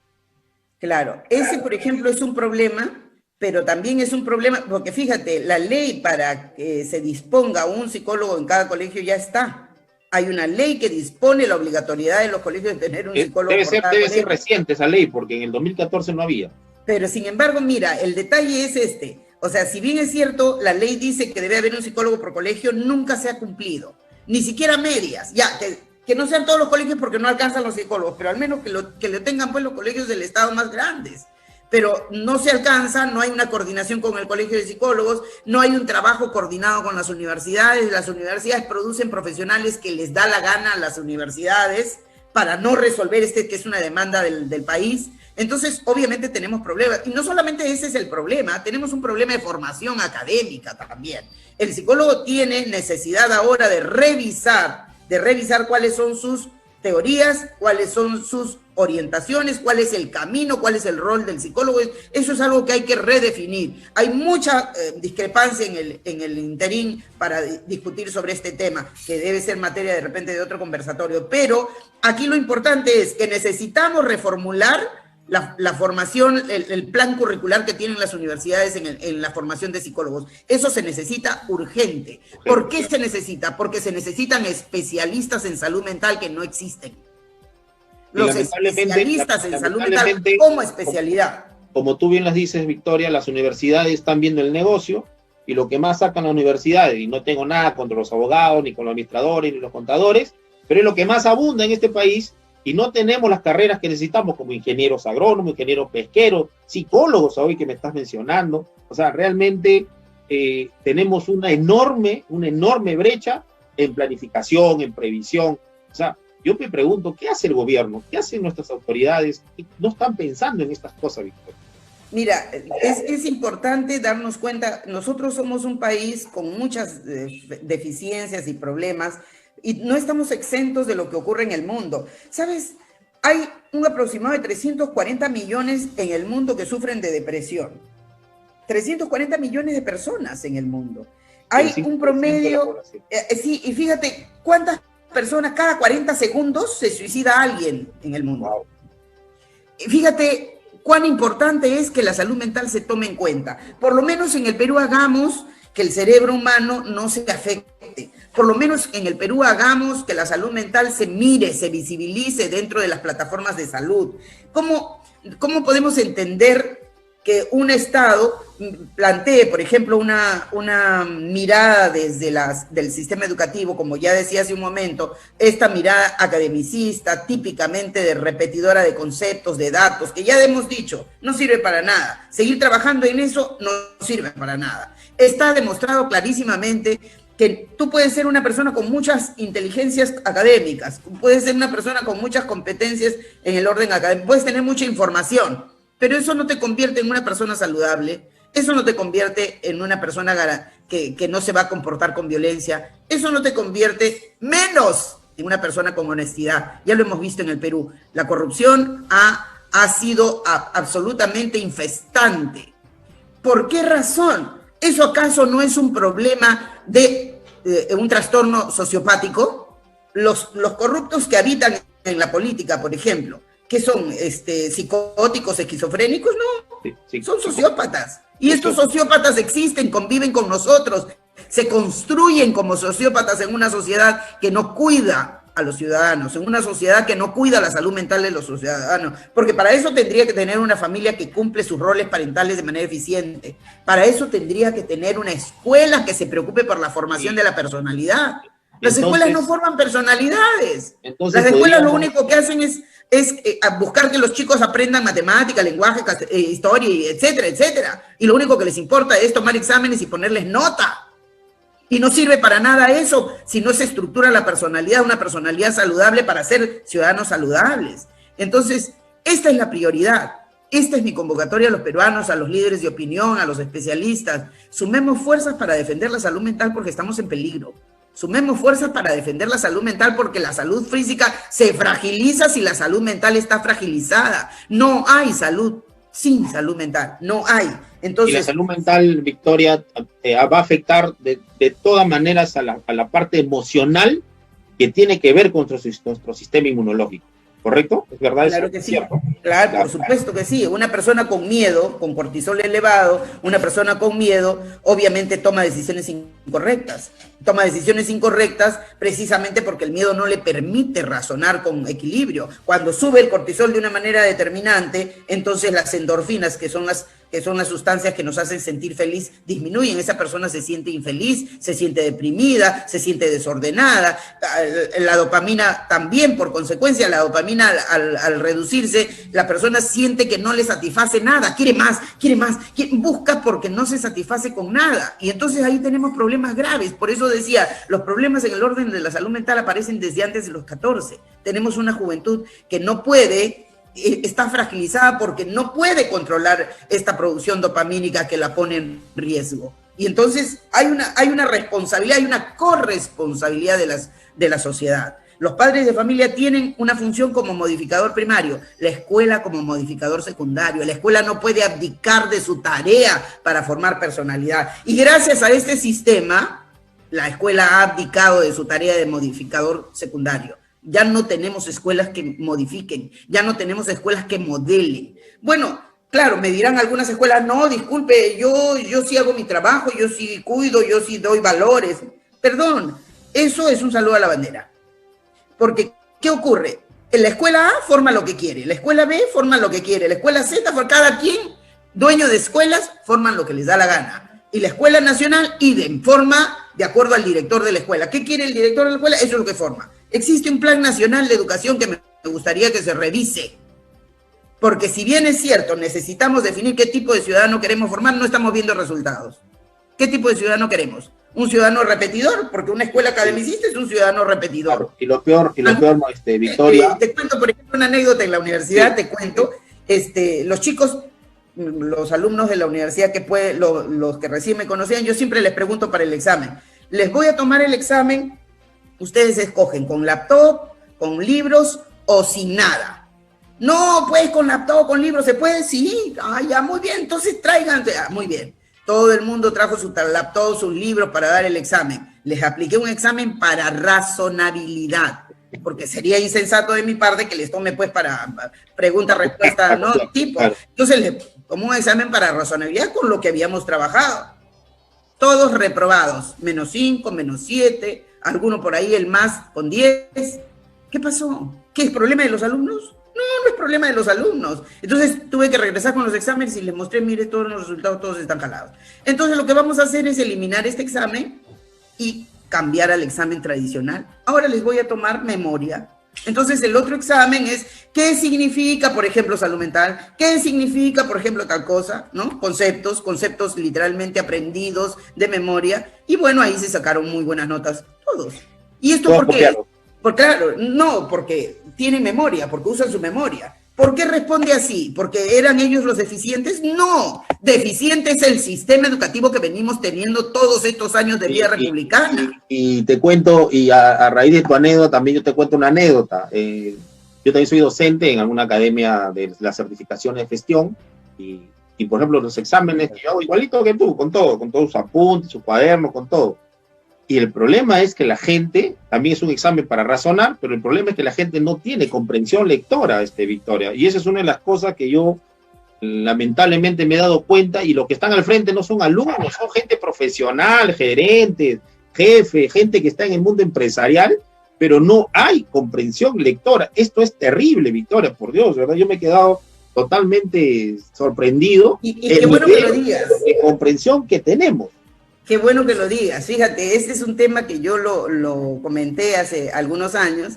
Claro, ese por ejemplo es un problema, pero también es un problema, porque fíjate, la ley para que se disponga un psicólogo en cada colegio ya está. Hay una ley que dispone la obligatoriedad de los colegios de tener un psicólogo. Debe ser reciente esa ley, porque en el 2014 no había. Pero sin embargo, mira, el detalle es o sea, si bien es cierto, la ley dice que debe haber un psicólogo por colegio, nunca se ha cumplido, ni siquiera medias, ya, que no sean todos los colegios porque no alcanzan los psicólogos, pero al menos que lo tengan pues los colegios del Estado más grandes. Pero no se alcanza, no hay una coordinación con el Colegio de Psicólogos, no hay un trabajo coordinado con las universidades producen profesionales que les da la gana a las universidades para no resolver que es una demanda del país. Entonces, obviamente tenemos problemas, y no solamente ese es el problema, tenemos un problema de formación académica también. El psicólogo tiene necesidad ahora de revisar cuáles son sus teorías, cuáles son sus orientaciones, cuál es el camino, cuál es el rol del psicólogo. Eso es algo que hay que redefinir. Hay mucha discrepancia en el interín para discutir sobre este tema, que debe ser materia de repente de otro conversatorio, pero aquí lo importante es que necesitamos reformular la formación, el plan curricular que tienen las universidades en la formación de psicólogos. Eso se necesita urgente. ¿Por qué se necesita? Porque se necesitan especialistas en salud mental que no existen. Los especialistas en salud mental como especialidad. Como tú bien las dices, Victoria, las universidades están viendo el negocio y lo que más sacan las universidades, y no tengo nada contra los abogados, ni con los administradores, ni los contadores, pero es lo que más abunda en este país, y no tenemos las carreras que necesitamos, como ingenieros agrónomos, ingenieros pesqueros, psicólogos hoy que me estás mencionando. O sea, realmente tenemos una enorme brecha en planificación, en previsión. O sea, yo me pregunto, ¿qué hace el gobierno? ¿Qué hacen nuestras autoridades? No están pensando en estas cosas, Víctor. Mira, es importante darnos cuenta, nosotros somos un país con muchas deficiencias y problemas, y no estamos exentos de lo que ocurre en el mundo. ¿Sabes? Hay un aproximado de 340 millones en el mundo que sufren de depresión. 340 millones de personas en el mundo. Hay un promedio, sí, y fíjate cuántas personas cada 40 segundos se suicida alguien en el mundo. Wow. Y fíjate cuán importante es que la salud mental se tome en cuenta. Por lo menos en el Perú hagamos que el cerebro humano no se afecte. Por lo menos en el Perú hagamos que la salud mental se mire, se visibilice dentro de las plataformas de salud. ¿Cómo podemos entender que un Estado plantee, por ejemplo, una mirada desde del sistema educativo, como ya decía hace un momento, esta mirada academicista, típicamente de repetidora de conceptos, de datos, que ya hemos dicho, no sirve para nada. Seguir trabajando en eso no sirve para nada. Está demostrado clarísimamente que tú puedes ser una persona con muchas inteligencias académicas, puedes ser una persona con muchas competencias en el orden académico, puedes tener mucha información, pero eso no te convierte en una persona saludable, eso no te convierte en una persona que no se va a comportar con violencia, eso no te convierte menos en una persona con honestidad. Ya lo hemos visto en el Perú, la corrupción ha sido absolutamente infestante. ¿Por qué razón? ¿Eso acaso no es un problema de un trastorno sociopático? Los corruptos que habitan en la política, por ejemplo, ¿qué son? ¿Psicóticos, esquizofrénicos? No, sí, son sociópatas. Y estos sociópatas existen, conviven con nosotros, se construyen como sociópatas en una sociedad que no cuida a los ciudadanos, en una sociedad que no cuida la salud mental de los ciudadanos, porque para eso tendría que tener una familia que cumple sus roles parentales de manera eficiente, para eso tendría que tener una escuela que se preocupe por la formación de la personalidad. Las escuelas no forman personalidades. Las escuelas lo único que hacen es buscar que los chicos aprendan matemática, lenguaje, historia, etcétera, etcétera. Y lo único que les importa es tomar exámenes y ponerles nota. Y no sirve para nada eso si no se estructura la personalidad, una personalidad saludable para ser ciudadanos saludables. Entonces, esta es la prioridad. Esta es mi convocatoria a los peruanos, a los líderes de opinión, a los especialistas. Sumemos fuerzas para defender la salud mental porque estamos en peligro. Sumemos fuerzas para defender la salud mental porque la salud física se fragiliza si la salud mental está fragilizada. No hay salud sin salud mental, no hay. Entonces, y la salud mental, Victoria, va a afectar de todas maneras a la parte emocional que tiene que ver con nuestro sistema inmunológico. ¿Correcto? ¿Es verdad? Claro que sí. Claro, por supuesto que sí. Una persona con miedo, con cortisol elevado, una persona con miedo, obviamente toma decisiones incorrectas. Toma decisiones incorrectas precisamente porque el miedo no le permite razonar con equilibrio. Cuando sube el cortisol de una manera determinante, entonces las endorfinas, que son las sustancias que nos hacen sentir feliz, disminuyen. Esa persona se siente infeliz, se siente deprimida, se siente desordenada. La dopamina también, por consecuencia, la dopamina al reducirse, la persona siente que no le satisface nada, quiere más, busca porque no se satisface con nada. Y entonces ahí tenemos problemas graves. Por eso decía, los problemas en el orden de la salud mental aparecen desde antes de los 14. Tenemos una juventud que no puede, está fragilizada porque no puede controlar esta producción dopamínica que la pone en riesgo. Y entonces hay una responsabilidad, hay una corresponsabilidad de la sociedad. Los padres de familia tienen una función como modificador primario, la escuela como modificador secundario. La escuela no puede abdicar de su tarea para formar personalidad. Y gracias a este sistema, la escuela ha abdicado de su tarea de modificador secundario. Ya no tenemos escuelas que modifiquen, ya no tenemos escuelas que modelen. Bueno, claro, me dirán algunas escuelas, no, disculpe, yo sí hago mi trabajo, yo sí cuido, yo sí doy valores. Perdón, eso es un saludo a la bandera. Porque, ¿qué ocurre? En la escuela A forma lo que quiere, la escuela B forma lo que quiere, la escuela Z, por cada quien, dueño de escuelas, forman lo que les da la gana. Y la escuela nacional, idem, forma de acuerdo al director de la escuela. ¿Qué quiere el director de la escuela? Eso es lo que forma. Existe un plan nacional de educación que me gustaría que se revise. Porque si bien es cierto, necesitamos definir qué tipo de ciudadano queremos formar, no estamos viendo resultados. ¿Qué tipo de ciudadano queremos? ¿Un ciudadano repetidor? Porque una escuela academicista es un ciudadano repetidor. Claro, y lo peor, Victoria... Te cuento, por ejemplo, una anécdota en la universidad, sí. Te cuento, los chicos, los alumnos de la universidad los que recién me conocían, yo siempre les pregunto para el examen. Les voy a tomar el examen, ustedes escogen con laptop, con libros o sin nada. No, pues con laptop, con libros, ¿se puede? Sí, ya, muy bien, entonces traigan, muy bien. Todo el mundo trajo su laptop, sus libros para dar el examen. Les apliqué un examen para razonabilidad, porque sería insensato de mi parte que les tome pues para pregunta-respuesta, ¿no? Tipo. Entonces les tomé un examen para razonabilidad con lo que habíamos trabajado. Todos reprobados, -5, -7, alguno por ahí el más con 10. ¿Qué pasó? ¿Qué es problema de los alumnos? No es problema de los alumnos. Entonces tuve que regresar con los exámenes y les mostré, mire, todos los resultados, todos están jalados. Entonces lo que vamos a hacer es eliminar este examen y cambiar al examen tradicional. Ahora les voy a tomar memoria. Entonces el otro examen es, ¿qué significa, por ejemplo, salud mental? ¿Qué significa, por ejemplo, tal cosa? ¿No? Conceptos literalmente aprendidos de memoria. Y bueno, ahí se sacaron muy buenas notas todos. ¿Y esto por qué? Porque, claro, no, porque tienen memoria, porque usan su memoria. ¿Por qué responde así? ¿Porque eran ellos los deficientes? No, deficiente es el sistema educativo que venimos teniendo todos estos años de vida republicana. Y te cuento, y a raíz de tu anécdota, también yo te cuento una anécdota. Yo también soy docente en alguna academia de las certificaciones de gestión, y por ejemplo, los exámenes que yo hago igualito que tú, con todos sus apuntes, sus cuadernos, con todo. Y el problema es que la gente, también es un examen para razonar, pero el problema es que la gente no tiene comprensión lectora, Victoria. Y esa es una de las cosas que yo lamentablemente me he dado cuenta, y los que están al frente no son alumnos, son gente profesional, gerentes, jefes, gente que está en el mundo empresarial, pero no hay comprensión lectora. Esto es terrible, Victoria, por Dios, ¿verdad? Yo me he quedado totalmente sorprendido. Y qué bueno que lo digas. De comprensión que tenemos. Qué bueno que lo digas. Fíjate, este es un tema que yo lo comenté hace algunos años,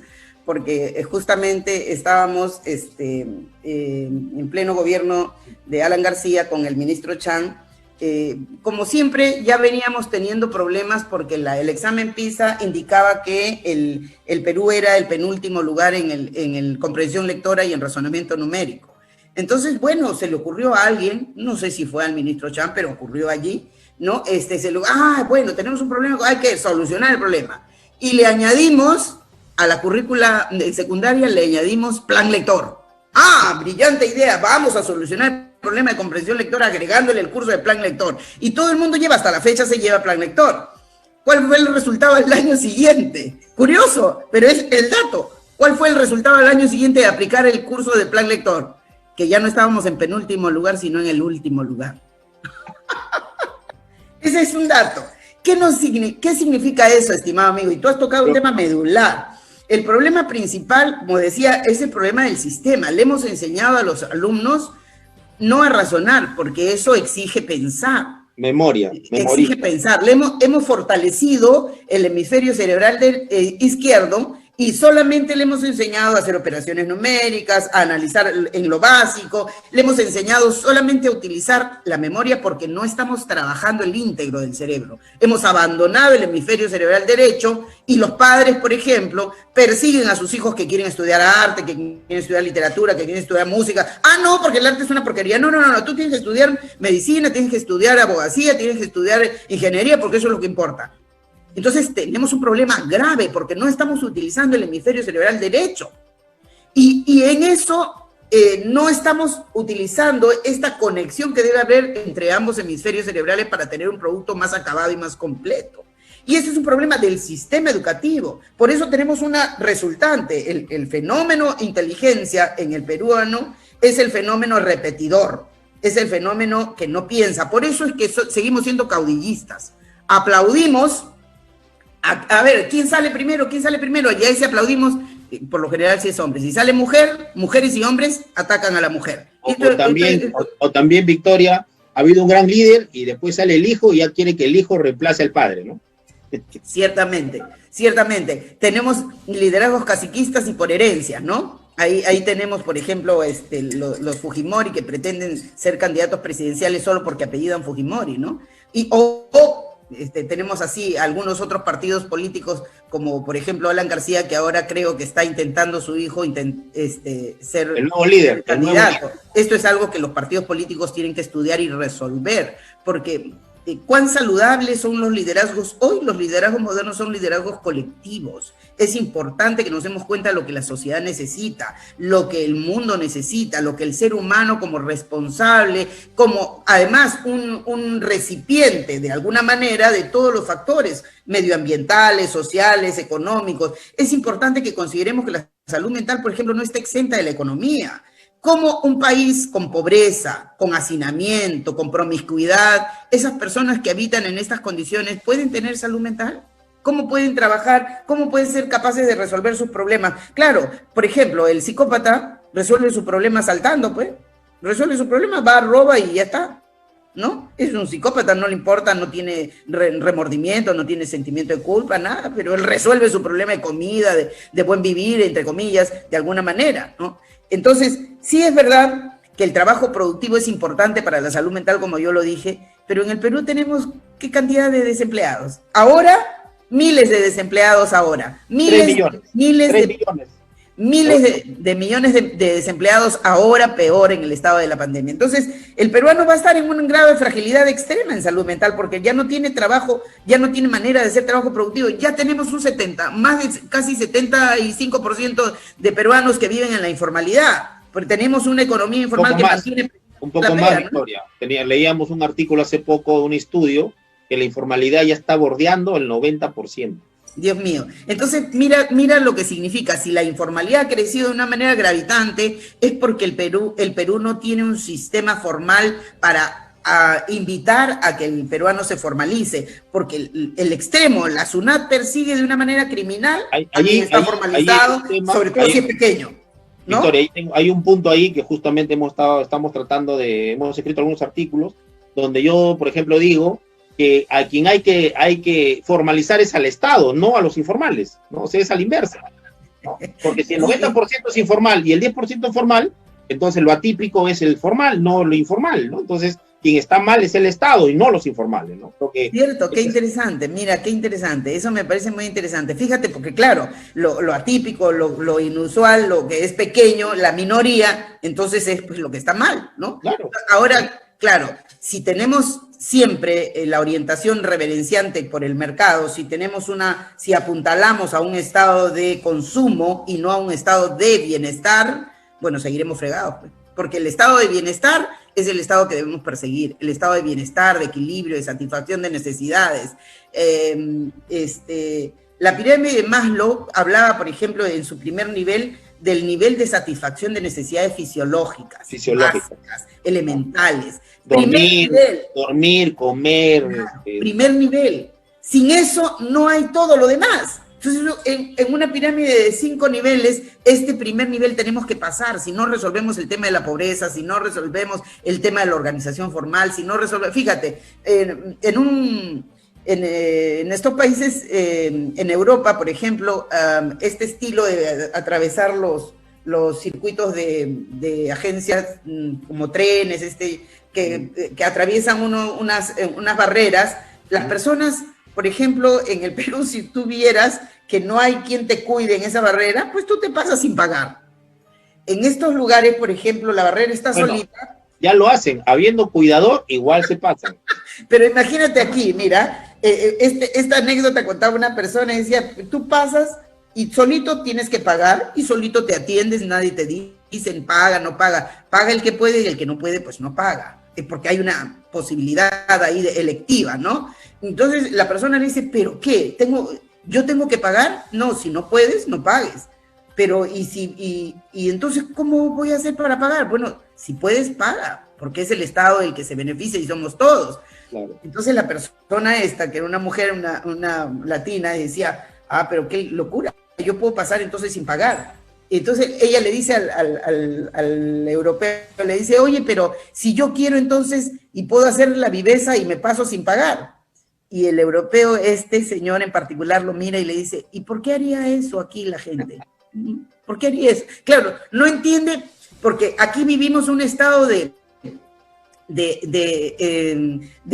porque justamente estábamos en pleno gobierno de Alan García con el ministro Chan. Como siempre, ya veníamos teniendo problemas porque el examen PISA indicaba que el Perú era el penúltimo lugar en comprensión lectora y en razonamiento numérico. Entonces, bueno, se le ocurrió a alguien, no sé si fue al ministro Chan, pero ocurrió allí, ¿no? Bueno, tenemos un problema, hay que solucionar el problema. Y le añadimos, a la currícula de secundaria, le añadimos plan lector. Brillante idea, vamos a solucionar el problema de comprensión lectora agregándole el curso de plan lector. Y todo el mundo lleva, hasta la fecha se lleva plan lector. ¿Cuál fue el resultado del año siguiente? Curioso, pero es el dato. ¿Cuál fue el resultado del año siguiente de aplicar el curso de plan lector? Que ya no estábamos en penúltimo lugar, sino en el último lugar. Ese es un dato. ¿Qué significa eso, estimado amigo? Y tú has tocado un tema medular. El problema principal, como decía, es el problema del sistema. Le hemos enseñado a los alumnos no a razonar, porque eso exige pensar. Memoria. Exige pensar. Hemos fortalecido el hemisferio cerebral izquierdo, y solamente le hemos enseñado a hacer operaciones numéricas, a analizar en lo básico, le hemos enseñado solamente a utilizar la memoria porque no estamos trabajando el íntegro del cerebro. Hemos abandonado el hemisferio cerebral derecho y los padres, por ejemplo, persiguen a sus hijos que quieren estudiar arte, que quieren estudiar literatura, que quieren estudiar música. No, porque el arte es una porquería. No, tú tienes que estudiar medicina, tienes que estudiar abogacía, tienes que estudiar ingeniería, porque eso es lo que importa. Entonces tenemos un problema grave porque no estamos utilizando el hemisferio cerebral derecho. Y en eso no estamos utilizando esta conexión que debe haber entre ambos hemisferios cerebrales para tener un producto más acabado y más completo. Y ese es un problema del sistema educativo. Por eso tenemos una resultante. El fenómeno inteligencia en el peruano es el fenómeno repetidor. Es el fenómeno que no piensa. Por eso es que seguimos siendo caudillistas. Aplaudimos. A ver, ¿quién sale primero? Y ahí se aplaudimos, por lo general si es hombre. Si sale mujer, mujeres y hombres atacan a la mujer. O también, Victoria, ha habido un gran líder y después sale el hijo y ya quiere que el hijo reemplace al padre, ¿no? Ciertamente, ciertamente. Tenemos liderazgos caciquistas y por herencia, ¿no? Ahí tenemos, por ejemplo, los Fujimori que pretenden ser candidatos presidenciales solo porque apellidan Fujimori, ¿no? Tenemos así algunos otros partidos políticos, como por ejemplo Alan García, que ahora creo que está intentando su hijo ser el nuevo líder, candidato. Esto es algo que los partidos políticos tienen que estudiar y resolver, porque ¿cuán saludables son los liderazgos hoy? Los liderazgos modernos son liderazgos colectivos. Es importante que nos demos cuenta de lo que la sociedad necesita, lo que el mundo necesita, lo que el ser humano como responsable, como además un recipiente de alguna manera de todos los factores medioambientales, sociales, económicos. Es importante que consideremos que la salud mental, por ejemplo, no está exenta de la economía. ¿Cómo un país con pobreza, con hacinamiento, con promiscuidad, esas personas que habitan en estas condiciones pueden tener salud mental? ¿Cómo pueden trabajar? ¿Cómo pueden ser capaces de resolver sus problemas? Claro, por ejemplo, el psicópata resuelve su problema saltando, pues. Resuelve su problema, va, roba y ya está, ¿no? Es un psicópata, no le importa, no tiene remordimiento, no tiene sentimiento de culpa, nada, pero él resuelve su problema de comida, de buen vivir, entre comillas, de alguna manera, ¿no? Entonces, sí es verdad que el trabajo productivo es importante para la salud mental, como yo lo dije, pero en el Perú tenemos ¿qué cantidad de desempleados? Ahora, miles de desempleados ahora. Miles de millones de desempleados ahora, peor en el estado de la pandemia. Entonces, el peruano va a estar en un grado de fragilidad extrema en salud mental porque ya no tiene trabajo, ya no tiene manera de hacer trabajo productivo. Ya tenemos más de casi 75% de peruanos que viven en la informalidad, porque tenemos una economía informal que mantiene... Un poco más, Victoria. Leíamos un artículo hace poco de un estudio que la informalidad ya está bordeando el 90%. Dios mío. Entonces, mira lo que significa. Si la informalidad ha crecido de una manera gravitante, es porque el Perú no tiene un sistema formal para invitar a que el peruano se formalice, porque el extremo, la SUNAT persigue de una manera criminal, allí está formalizado, sobre todo si es pequeño, ¿no? Victoria, hay un punto ahí que justamente hemos escrito algunos artículos, donde yo, por ejemplo, digo que a quien hay que formalizar es al Estado, no a los informales, ¿no? O sea, es a la inversa, ¿no? Porque si el 90% es informal y el 10% formal, entonces lo atípico es el formal, no lo informal, ¿no? Entonces, quien está mal es el Estado y no los informales, ¿no? Cierto, qué interesante, mira, qué interesante, eso me parece muy interesante. Fíjate, porque claro, lo atípico, lo inusual, lo que es pequeño, la minoría, entonces es pues lo que está mal, ¿no? Claro. Ahora, claro, si tenemos siempre la orientación reverenciante por el mercado, si apuntalamos a un estado de consumo y no a un estado de bienestar, bueno, seguiremos fregados, pues, porque el estado de bienestar es el estado que debemos perseguir, el estado de bienestar, de equilibrio, de satisfacción de necesidades. La pirámide de Maslow hablaba, por ejemplo, en su primer nivel, del nivel de satisfacción de necesidades fisiológicas. Básicas, elementales. Dormir, comer. Primer nivel. Sin eso no hay todo lo demás. Entonces, en una pirámide de 5 niveles, este primer nivel tenemos que pasar. Si no resolvemos el tema de la pobreza, si no resolvemos el tema de la organización formal, si no resolvemos... Fíjate, en estos países, en Europa, por ejemplo, este estilo de atravesar los circuitos de agencias como trenes, que atraviesan unas barreras, las personas, por ejemplo, en el Perú, si tú vieras que no hay quien te cuide en esa barrera, pues tú te pasas sin pagar. En estos lugares, por ejemplo, la barrera está solita. Ya lo hacen, habiendo cuidador, igual se pasan. Pero imagínate aquí, mira, esta anécdota contaba una persona y decía, tú pasas y solito tienes que pagar y solito te atiendes, nadie te dicen paga, no paga. Paga el que puede y el que no puede, pues no paga. Porque hay una posibilidad ahí electiva, ¿no? Entonces la persona le dice, ¿pero qué? ¿Yo tengo que pagar? No, si no puedes, no pagues. Pero, y entonces, ¿cómo voy a hacer para pagar? Bueno, si puedes, paga, porque es el Estado el que se beneficia y somos todos. Claro. Entonces la persona esta, que era una mujer, una latina, decía, pero qué locura, yo puedo pasar entonces sin pagar. Entonces ella le dice al europeo, le dice, oye, pero si yo quiero entonces, y puedo hacer la viveza y me paso sin pagar. Y el europeo, este señor en particular, lo mira y le dice, ¿y por qué haría eso aquí la gente? ¿Por qué haría eso? Claro, no entiende, porque aquí vivimos un estado de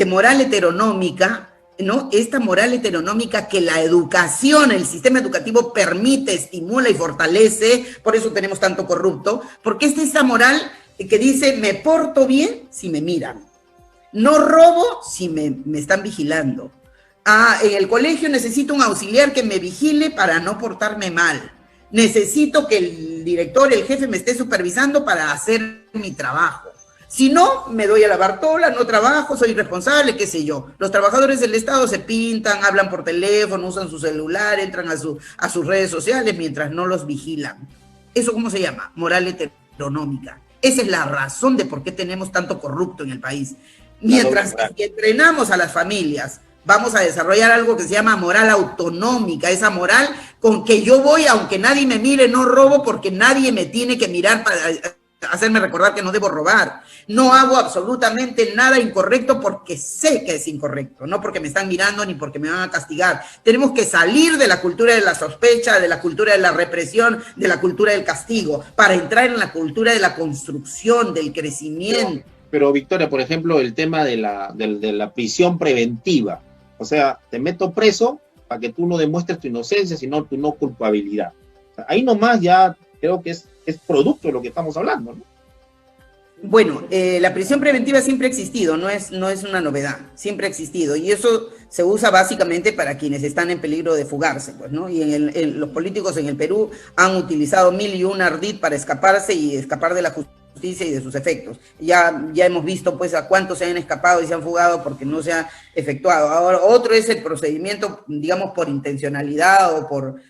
moral heteronómica, ¿no? Esta moral heteronómica que la educación, el sistema educativo permite, estimula y fortalece, por eso tenemos tanto corrupto, porque es esta moral que dice, me porto bien si me miran, no robo si me están vigilando. En el colegio necesito un auxiliar que me vigile para no portarme mal. Necesito que el director, el jefe me esté supervisando para hacer mi trabajo. Si no, me doy a la bartola, no trabajo, soy irresponsable, qué sé yo. Los trabajadores del Estado se pintan, hablan por teléfono, usan su celular, entran a sus redes sociales mientras no los vigilan. ¿Eso cómo se llama? Moral heteronómica. Esa es la razón de por qué tenemos tanto corrupto en el país. Mientras que entrenamos a las familias, vamos a desarrollar algo que se llama moral autonómica, esa moral con que yo voy, aunque nadie me mire, no robo porque nadie me tiene que mirar para hacerme recordar que no debo robar. No hago absolutamente nada incorrecto porque sé que es incorrecto, no porque me están mirando ni porque me van a castigar. Tenemos que salir de la cultura de la sospecha, de la cultura de la represión, de la cultura del castigo, para entrar en la cultura de la construcción, del crecimiento. Pero Victoria, por ejemplo, el tema de la prisión preventiva. O sea, te meto preso para que tú no demuestres tu inocencia, sino tu no culpabilidad. O sea, ahí nomás ya creo que es producto de lo que estamos hablando, ¿no? Bueno, la prisión preventiva siempre ha existido, no es una novedad, siempre ha existido, y eso se usa básicamente para quienes están en peligro de fugarse, pues, ¿no? Y los políticos en el Perú han utilizado 1001 ardid para escaparse y escapar de la justicia y de sus efectos. Ya hemos visto, pues, a cuántos se han escapado y se han fugado porque no se ha efectuado. Ahora, otro es el procedimiento, digamos, por intencionalidad o por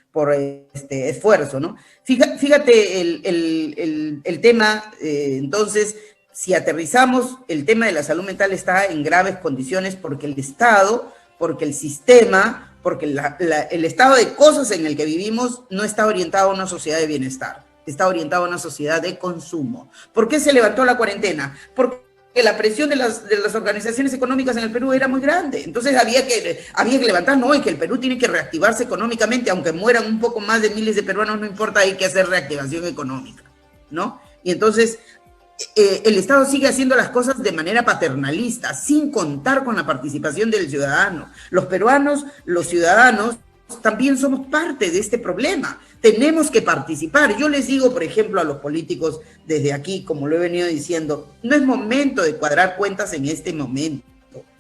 esfuerzo, ¿no? Fíjate el tema, entonces, si aterrizamos, el tema de la salud mental está en graves condiciones porque el Estado, porque el sistema, porque el estado de cosas en el que vivimos no está orientado a una sociedad de bienestar, está orientado a una sociedad de consumo. ¿Por qué se levantó la cuarentena? Porque la presión de las organizaciones económicas en el Perú era muy grande. Entonces había que levantar, no, y que el Perú tiene que reactivarse económicamente, aunque mueran un poco más de miles de peruanos, no importa, hay que hacer reactivación económica, ¿no? Y entonces el Estado sigue haciendo las cosas de manera paternalista, sin contar con la participación del ciudadano. Los peruanos, los ciudadanos, también somos parte de este problema. Tenemos que participar. Yo les digo, por ejemplo, a los políticos desde aquí, como lo he venido diciendo, no es momento de cuadrar cuentas en este momento.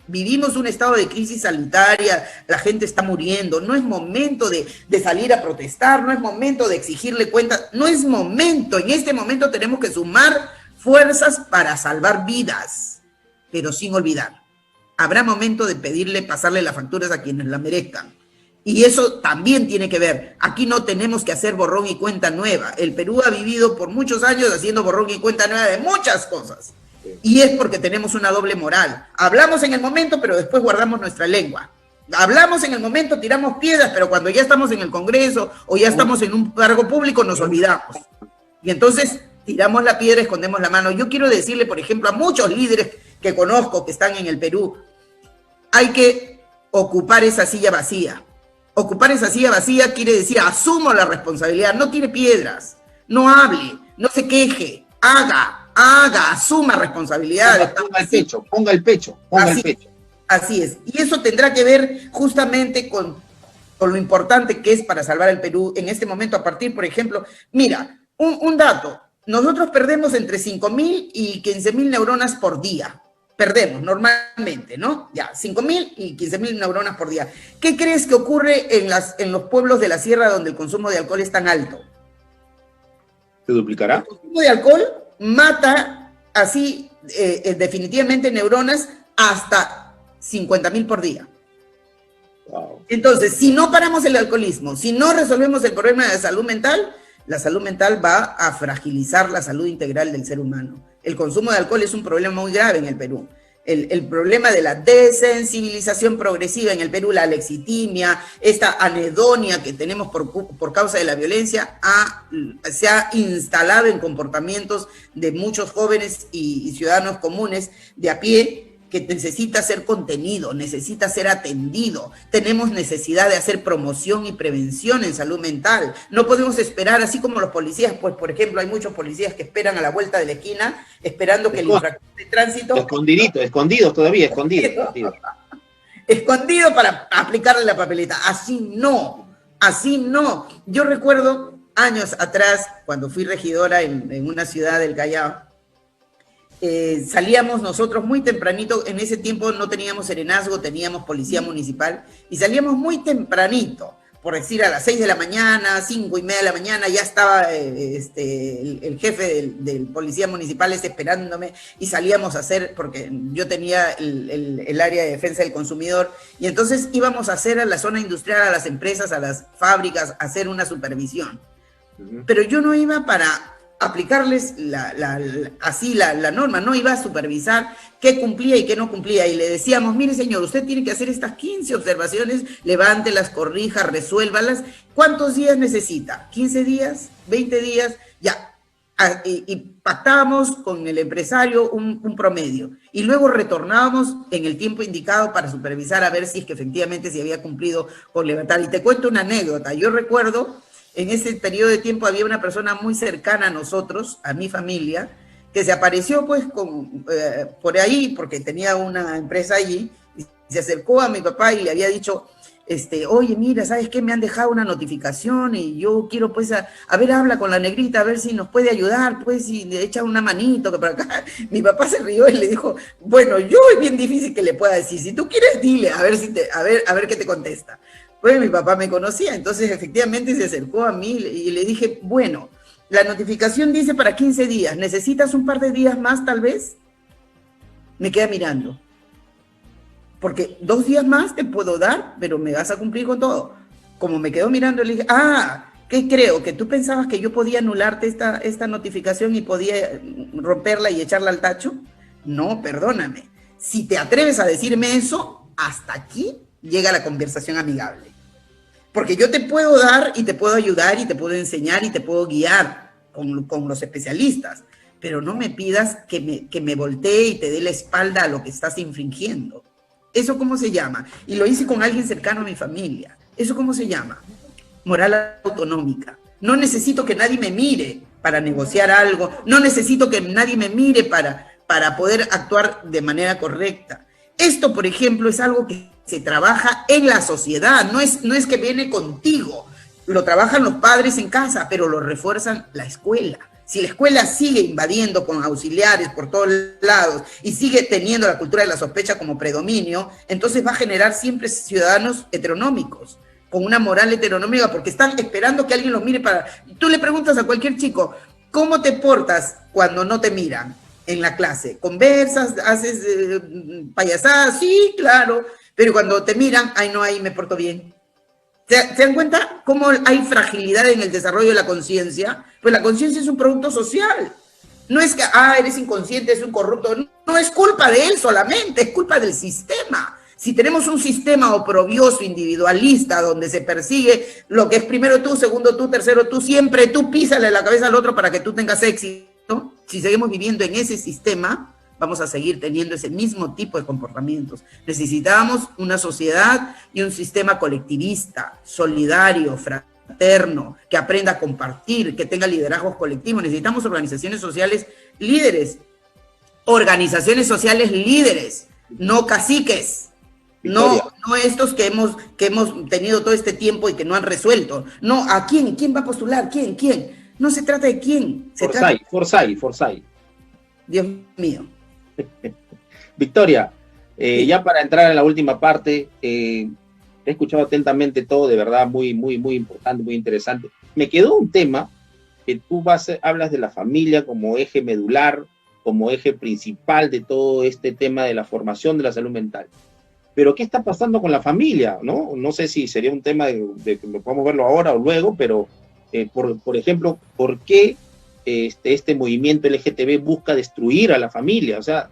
Vivimos un estado de crisis sanitaria, la gente está muriendo, no es momento de salir a protestar, no es momento de exigirle cuentas, no es momento. En este momento tenemos que sumar fuerzas para salvar vidas, pero sin olvidar, habrá momento de pasarle las facturas a quienes la merezcan. Y eso también tiene que ver. Aquí no tenemos que hacer borrón y cuenta nueva. El Perú ha vivido por muchos años haciendo borrón y cuenta nueva de muchas cosas. Y es porque tenemos una doble moral. Hablamos en el momento, pero después guardamos nuestra lengua. Hablamos en el momento, tiramos piedras, pero cuando ya estamos en el Congreso o ya estamos en un cargo público nos olvidamos. Y entonces tiramos la piedra, escondemos la mano. Yo quiero decirle, por ejemplo, a muchos líderes que conozco que están en el Perú, hay que ocupar esa silla vacía. Ocupar esa silla vacía quiere decir, asumo la responsabilidad, no tire piedras, no hable, no se queje, haga, asuma responsabilidades. Ponga el pecho. Así es. Y eso tendrá que ver justamente con lo importante que es para salvar al Perú en este momento, a partir, por ejemplo, mira, un dato, nosotros perdemos entre 5.000 y 15.000 neuronas por día. Perdemos normalmente, ¿no? Ya, 5.000 y 15.000 neuronas por día. ¿Qué crees que ocurre en los pueblos de la sierra donde el consumo de alcohol es tan alto? ¿Se duplicará? El consumo de alcohol mata así definitivamente neuronas hasta 50.000 por día. Wow. Entonces, si no paramos el alcoholismo, si no resolvemos el problema de salud mental, la salud mental va a fragilizar la salud integral del ser humano. El consumo de alcohol es un problema muy grave en el Perú. el problema de la desensibilización progresiva en el Perú, la lexitimia, esta anedonia que tenemos por causa de la violencia, se ha instalado en comportamientos de muchos jóvenes y ciudadanos comunes de a pie, que necesita ser contenido, necesita ser atendido. Tenemos necesidad de hacer promoción y prevención en salud mental. No podemos esperar, así como los policías, pues por ejemplo hay muchos policías que esperan a la vuelta de la esquina, esperando que el infractor de tránsito... Escondidos todavía, escondido. Escondido para aplicarle la papeleta. Así no. Yo recuerdo años atrás, cuando fui regidora en una ciudad del Callao, salíamos nosotros muy tempranito. En ese tiempo no teníamos serenazgo, teníamos policía municipal, y salíamos muy tempranito, por decir a las 6 de la mañana, 5:30 de la mañana, ya estaba el jefe del policía municipal esperándome, y salíamos a hacer, porque yo tenía el área de defensa del consumidor, y entonces íbamos a hacer a la zona industrial, a las empresas, a las fábricas, a hacer una supervisión. Pero yo no iba para aplicarles la norma, no iba a supervisar qué cumplía y qué no cumplía, y le decíamos, mire señor, usted tiene que hacer estas 15 observaciones, levántelas, corrija, resuélvalas. ¿Cuántos días necesita? ¿15 días? ¿20 días? Ya. Y pactábamos con el empresario un promedio, y luego retornábamos en el tiempo indicado para supervisar a ver si es que efectivamente se había cumplido con levantar. Y te cuento una anécdota. Yo recuerdo, en ese periodo de tiempo había una persona muy cercana a nosotros, a mi familia, que se apareció pues por ahí, porque tenía una empresa allí, y se acercó a mi papá y le había dicho, oye, mira, ¿sabes qué? Me han dejado una notificación y yo quiero pues, a ver, habla con la negrita, a ver si nos puede ayudar, pues, y le echa una manito, que por acá. Mi papá se rió y le dijo, bueno, yo es bien difícil que le pueda decir, si tú quieres, dile, a ver qué te contesta. Pues mi papá me conocía, entonces efectivamente se acercó a mí y le dije, bueno, la notificación dice para 15 días, ¿necesitas un par de días más tal vez? Me queda mirando, porque 2 días más te puedo dar, pero me vas a cumplir con todo. Como me quedó mirando, le dije, ¿qué creo? ¿Que tú pensabas que yo podía anularte esta notificación y podía romperla y echarla al tacho? No, perdóname. Si te atreves a decirme eso, hasta aquí llega la conversación amigable. Porque yo te puedo dar y te puedo ayudar y te puedo enseñar y te puedo guiar con los especialistas, pero no me pidas que me voltee y te dé la espalda a lo que estás infringiendo. ¿Eso cómo se llama? Y lo hice con alguien cercano a mi familia. ¿Eso cómo se llama? Moral autonómica. No necesito que nadie me mire para negociar algo, no necesito que nadie me mire para poder actuar de manera correcta. Esto, por ejemplo, es algo que se trabaja en la sociedad, no es que viene contigo, lo trabajan los padres en casa, pero lo refuerzan la escuela. Si la escuela sigue invadiendo con auxiliares por todos lados y sigue teniendo la cultura de la sospecha como predominio, entonces va a generar siempre ciudadanos heteronómicos, con una moral heteronómica, porque están esperando que alguien los mire para... Tú le preguntas a cualquier chico, ¿cómo te portas cuando no te miran en la clase? ¿Conversas? ¿Haces payasadas? Sí, claro. Pero cuando te miran, ahí me porto bien. ¿Se dan cuenta cómo hay fragilidad en el desarrollo de la conciencia? Pues la conciencia es un producto social. No es que, eres inconsciente, es un corrupto. No es culpa de él solamente, es culpa del sistema. Si tenemos un sistema oprobioso, individualista, donde se persigue lo que es primero tú, segundo tú, tercero tú, siempre tú písale la cabeza al otro para que tú tengas éxito, si seguimos viviendo en ese sistema, vamos a seguir teniendo ese mismo tipo de comportamientos. Necesitamos una sociedad y un sistema colectivista, solidario, fraterno, que aprenda a compartir, que tenga liderazgos colectivos. Necesitamos organizaciones sociales líderes, no caciques, no estos que hemos tenido todo este tiempo y que no han resuelto. No, ¿a quién? ¿Quién va a postular? ¿Quién? No se trata de quién. Forsyth. Dios mío. Victoria, ya para entrar en la última parte, he escuchado atentamente todo, de verdad, muy importante, muy interesante. Me quedó un tema que tú hablas de la familia como eje medular, como eje principal de todo este tema de la formación de la salud mental. Pero ¿qué está pasando con la familia? No sé si sería un tema de que podamos verlo ahora o luego, pero por ejemplo, ¿por qué este movimiento LGTB busca destruir a la familia? O sea,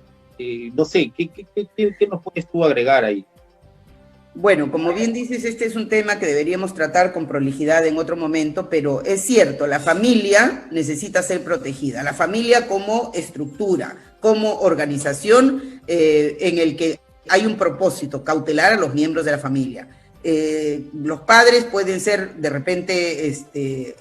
no sé, ¿qué nos puedes tú agregar ahí? Bueno, como bien dices, este es un tema que deberíamos tratar con prolijidad en otro momento, pero es cierto, la familia necesita ser protegida. La familia como estructura, como organización en el que hay un propósito, cautelar a los miembros de la familia. Los padres pueden ser de repente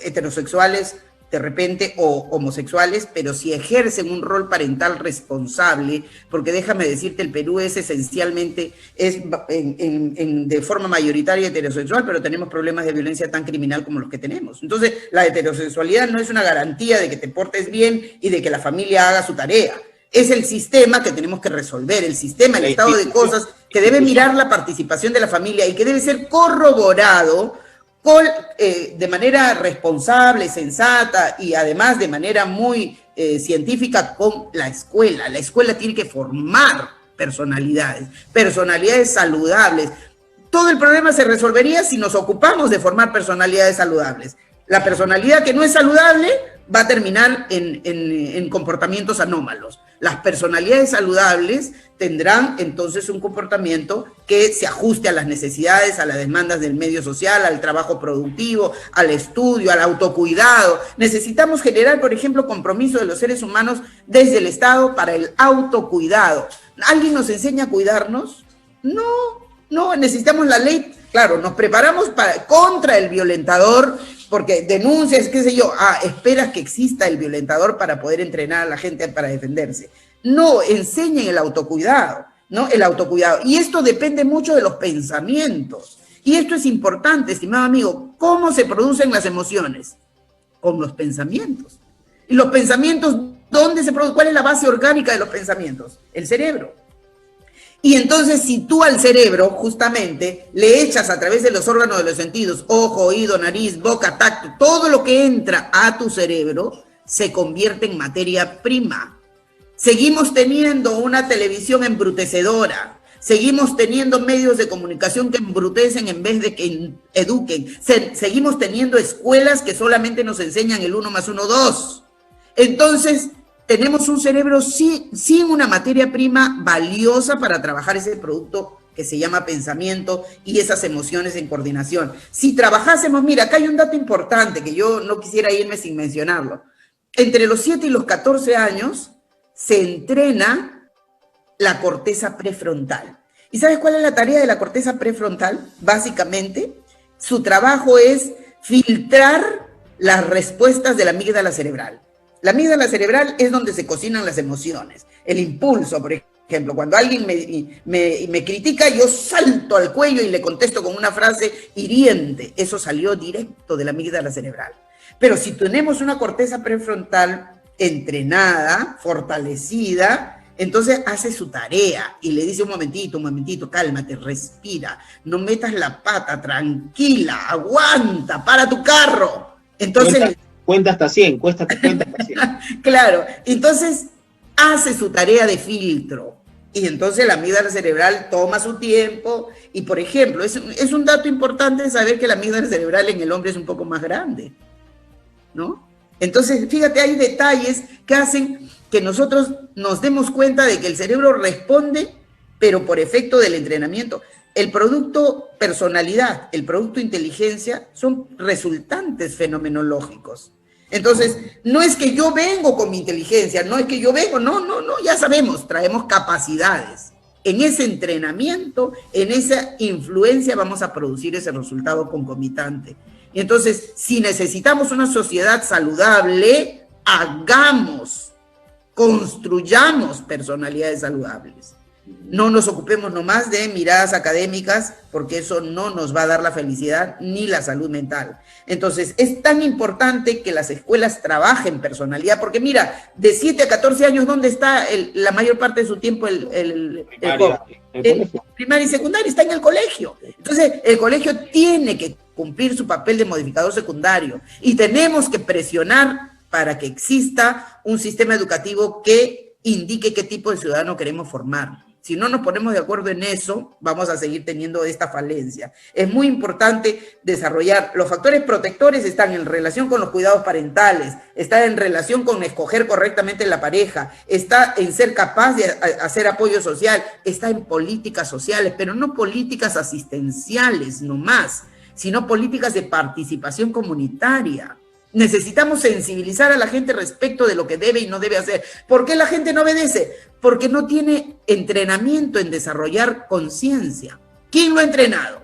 heterosexuales, de repente, o homosexuales, pero si ejercen un rol parental responsable, porque déjame decirte, el Perú es esencialmente, de forma mayoritaria heterosexual, pero tenemos problemas de violencia tan criminal como los que tenemos. Entonces, la heterosexualidad no es una garantía de que te portes bien y de que la familia haga su tarea. Es el sistema que tenemos que resolver, el sistema, el estado de cosas, que debe mirar la participación de la familia y que debe ser corroborado de manera responsable, sensata y además de manera muy científica con la escuela. La escuela tiene que formar personalidades saludables. Todo el problema se resolvería si nos ocupamos de formar personalidades saludables. La personalidad que no es saludable va a terminar en comportamientos anómalos. Las personalidades saludables tendrán entonces un comportamiento que se ajuste a las necesidades, a las demandas del medio social, al trabajo productivo, al estudio, al autocuidado. Necesitamos generar, por ejemplo, compromiso de los seres humanos desde el Estado para el autocuidado. ¿Alguien nos enseña a cuidarnos? No, necesitamos la ley. Claro, nos preparamos contra el violentador, porque denuncias, qué sé yo, esperas que exista el violentador para poder entrenar a la gente para defenderse. No, enseñen el autocuidado, ¿no? El autocuidado. Y esto depende mucho de los pensamientos. Y esto es importante, estimado amigo. ¿Cómo se producen las emociones? Con los pensamientos. Y los pensamientos, ¿dónde se producen? ¿Cuál es la base orgánica de los pensamientos? El cerebro. Y entonces, si tú al cerebro, justamente, le echas a través de los órganos de los sentidos, ojo, oído, nariz, boca, tacto, todo lo que entra a tu cerebro se convierte en materia prima. Seguimos teniendo una televisión embrutecedora, seguimos teniendo medios de comunicación que embrutecen en vez de que eduquen, seguimos teniendo escuelas que solamente nos enseñan el 1 más 1, 2. Entonces, tenemos un cerebro sin una materia prima valiosa para trabajar ese producto que se llama pensamiento y esas emociones en coordinación. Si trabajásemos, mira, acá hay un dato importante que yo no quisiera irme sin mencionarlo. Entre los 7 y los 14 años se entrena la corteza prefrontal. ¿Y sabes cuál es la tarea de la corteza prefrontal? Básicamente, su trabajo es filtrar las respuestas de la amígdala cerebral. La amígdala cerebral es donde se cocinan las emociones, el impulso, por ejemplo. Cuando alguien me critica, yo salto al cuello y le contesto con una frase hiriente. Eso salió directo de la amígdala cerebral. Pero si tenemos una corteza prefrontal entrenada, fortalecida, entonces hace su tarea y le dice un momentito, cálmate, respira, no metas la pata, tranquila, aguanta, para tu carro. Entonces... Cuenta hasta 100, cuenta hasta 100. Claro, entonces hace su tarea de filtro y entonces la amígdala cerebral toma su tiempo y, por ejemplo, es un dato importante saber que la amígdala cerebral en el hombre es un poco más grande, ¿no? Entonces, fíjate, hay detalles que hacen que nosotros nos demos cuenta de que el cerebro responde, pero por efecto del entrenamiento. El producto personalidad, el producto inteligencia son resultantes fenomenológicos. Entonces, no es que yo vengo con mi inteligencia, no es que yo vengo, no, ya sabemos, traemos capacidades. En ese entrenamiento, en esa influencia vamos a producir ese resultado concomitante. Y entonces, si necesitamos una sociedad saludable, construyamos personalidades saludables. No nos ocupemos nomás de miradas académicas, porque eso no nos va a dar la felicidad ni la salud mental. Entonces, es tan importante que las escuelas trabajen personalidad, porque mira, de 7 a 14 años, ¿dónde está la mayor parte de su tiempo el primaria y secundaria? Está en el colegio. Entonces, el colegio tiene que cumplir su papel de modificador secundario y tenemos que presionar para que exista un sistema educativo que indique qué tipo de ciudadano queremos formar. Si no nos ponemos de acuerdo en eso, vamos a seguir teniendo esta falencia. Es muy importante desarrollar, los factores protectores están en relación con los cuidados parentales, está en relación con escoger correctamente la pareja, está en ser capaz de hacer apoyo social, está en políticas sociales, pero no políticas asistenciales nomás, sino políticas de participación comunitaria. Necesitamos sensibilizar a la gente respecto de lo que debe y no debe hacer. ¿Por qué la gente no obedece? Porque no tiene entrenamiento en desarrollar conciencia. ¿Quién lo ha entrenado?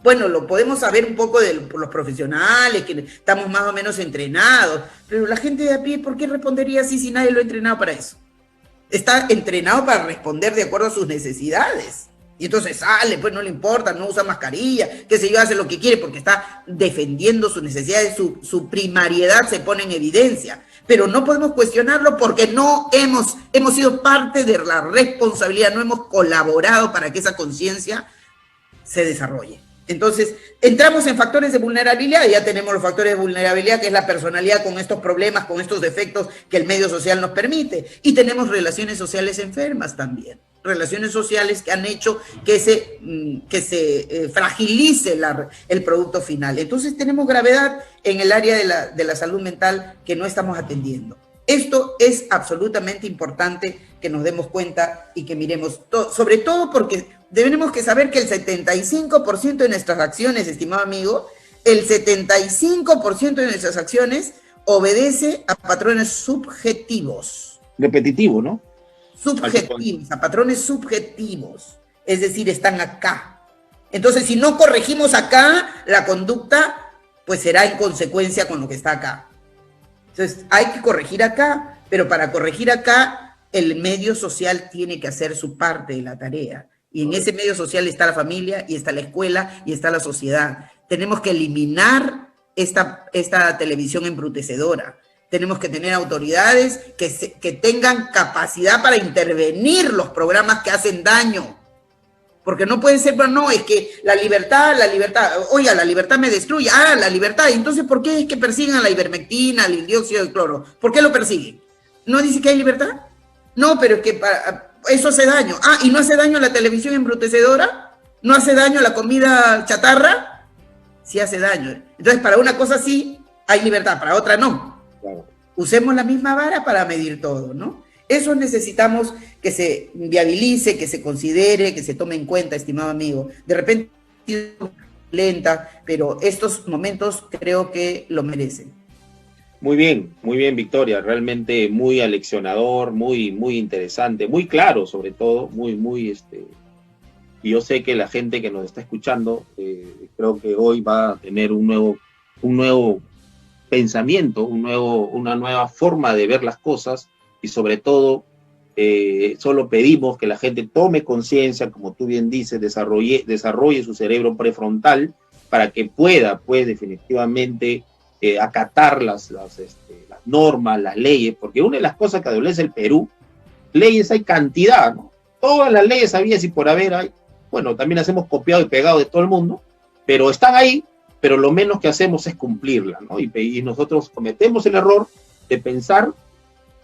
Bueno, lo podemos saber un poco por los profesionales, que estamos más o menos entrenados, pero la gente de a pie, ¿por qué respondería así si nadie lo ha entrenado para eso? Está entrenado para responder de acuerdo a sus necesidades. Y entonces sale, pues no le importa, no usa mascarilla, qué sé yo, hace lo que quiere porque está defendiendo sus necesidades, su primariedad se pone en evidencia. Pero no podemos cuestionarlo porque no hemos sido parte de la responsabilidad, no hemos colaborado para que esa conciencia se desarrolle. Entonces, entramos en factores de vulnerabilidad, ya tenemos los factores de vulnerabilidad, que es la personalidad con estos problemas, con estos defectos que el medio social nos permite, y tenemos relaciones sociales enfermas también, relaciones sociales que han hecho que se fragilice el producto final. Entonces tenemos gravedad en el área de la salud mental que no estamos atendiendo. Esto es absolutamente importante que nos demos cuenta y que miremos, sobre todo porque tenemos que saber que el 75% de nuestras acciones, estimado amigo, el 75% de nuestras acciones obedece a patrones subjetivos. Repetitivo, ¿no? Subjetivos, a patrones subjetivos, es decir, están acá. Entonces, si no corregimos acá, la conducta, pues será en consecuencia con lo que está acá. Entonces, hay que corregir acá, pero para corregir acá, el medio social tiene que hacer su parte de la tarea. Y en ese medio social está la familia, y está la escuela, y está la sociedad. Tenemos que eliminar esta televisión embrutecedora. Tenemos que tener autoridades que tengan capacidad para intervenir los programas que hacen daño. Porque no puede ser, pero no, es que la libertad, oiga, la libertad me destruye, la libertad, entonces ¿por qué es que persiguen a la ivermectina, al dióxido de cloro? ¿Por qué lo persiguen? ¿No dice que hay libertad? No, pero es que eso hace daño. ¿Y no hace daño la televisión embrutecedora? ¿No hace daño la comida chatarra? Sí hace daño. Entonces, para una cosa sí hay libertad, para otra no. Claro. Usemos la misma vara para medir todo, ¿no? Eso necesitamos que se viabilice, que se considere, que se tome en cuenta, estimado amigo. De repente, lenta, pero estos momentos creo que lo merecen. Muy bien, Victoria. Realmente muy aleccionador, muy interesante, muy claro sobre todo, y yo sé que la gente que nos está escuchando, creo que hoy va a tener un nuevo pensamiento, una nueva forma de ver las cosas, y sobre todo solo pedimos que la gente tome conciencia, como tú bien dices, desarrolle su cerebro prefrontal para que pueda, pues, definitivamente acatar las normas, las leyes, porque una de las cosas que adolece el Perú, leyes hay cantidad, ¿no? Todas las leyes habidas y por haber hay, bueno, también las hemos copiado y pegado de todo el mundo, pero están ahí, pero lo menos que hacemos es cumplirla, ¿no? Y nosotros cometemos el error de pensar,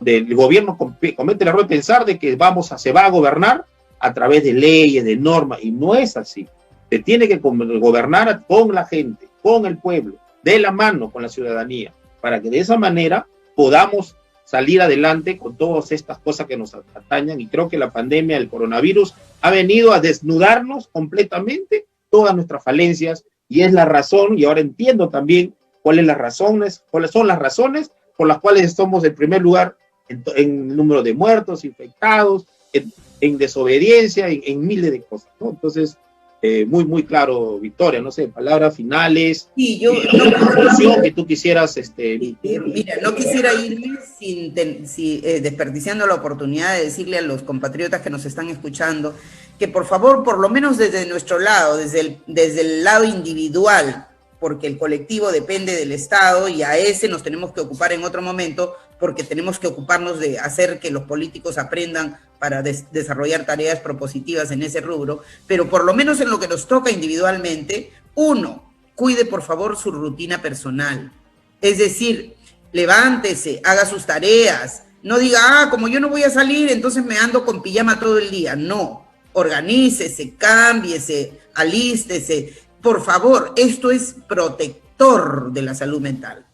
el gobierno comete el error de pensar de que se va a gobernar a través de leyes, de normas, y no es así. Se tiene que gobernar con la gente, con el pueblo, de la mano con la ciudadanía, para que de esa manera podamos salir adelante con todas estas cosas que nos atañan. Y creo que la pandemia, el coronavirus, ha venido a desnudarnos completamente todas nuestras falencias, y es la razón, y ahora entiendo también cuáles son las razones por las cuales estamos en primer lugar en número de muertos, infectados, en desobediencia, en miles de cosas, ¿no? Entonces, muy claro, Victoria, no sé, palabras finales, sí, yo conclusión que tú quisieras. Mira, no quisiera irme sin desperdiciando la oportunidad de decirle a los compatriotas que nos están escuchando que por favor, por lo menos desde nuestro lado, desde el lado individual, porque el colectivo depende del Estado y a ese nos tenemos que ocupar en otro momento, porque tenemos que ocuparnos de hacer que los políticos aprendan para desarrollar tareas propositivas en ese rubro, pero por lo menos en lo que nos toca individualmente, uno, cuide por favor su rutina personal, es decir, levántese, haga sus tareas, No diga, como yo no voy a salir, entonces me ando con pijama todo el día. No, organícese, cámbiese, alístese. Por favor, esto es protector de la salud mental.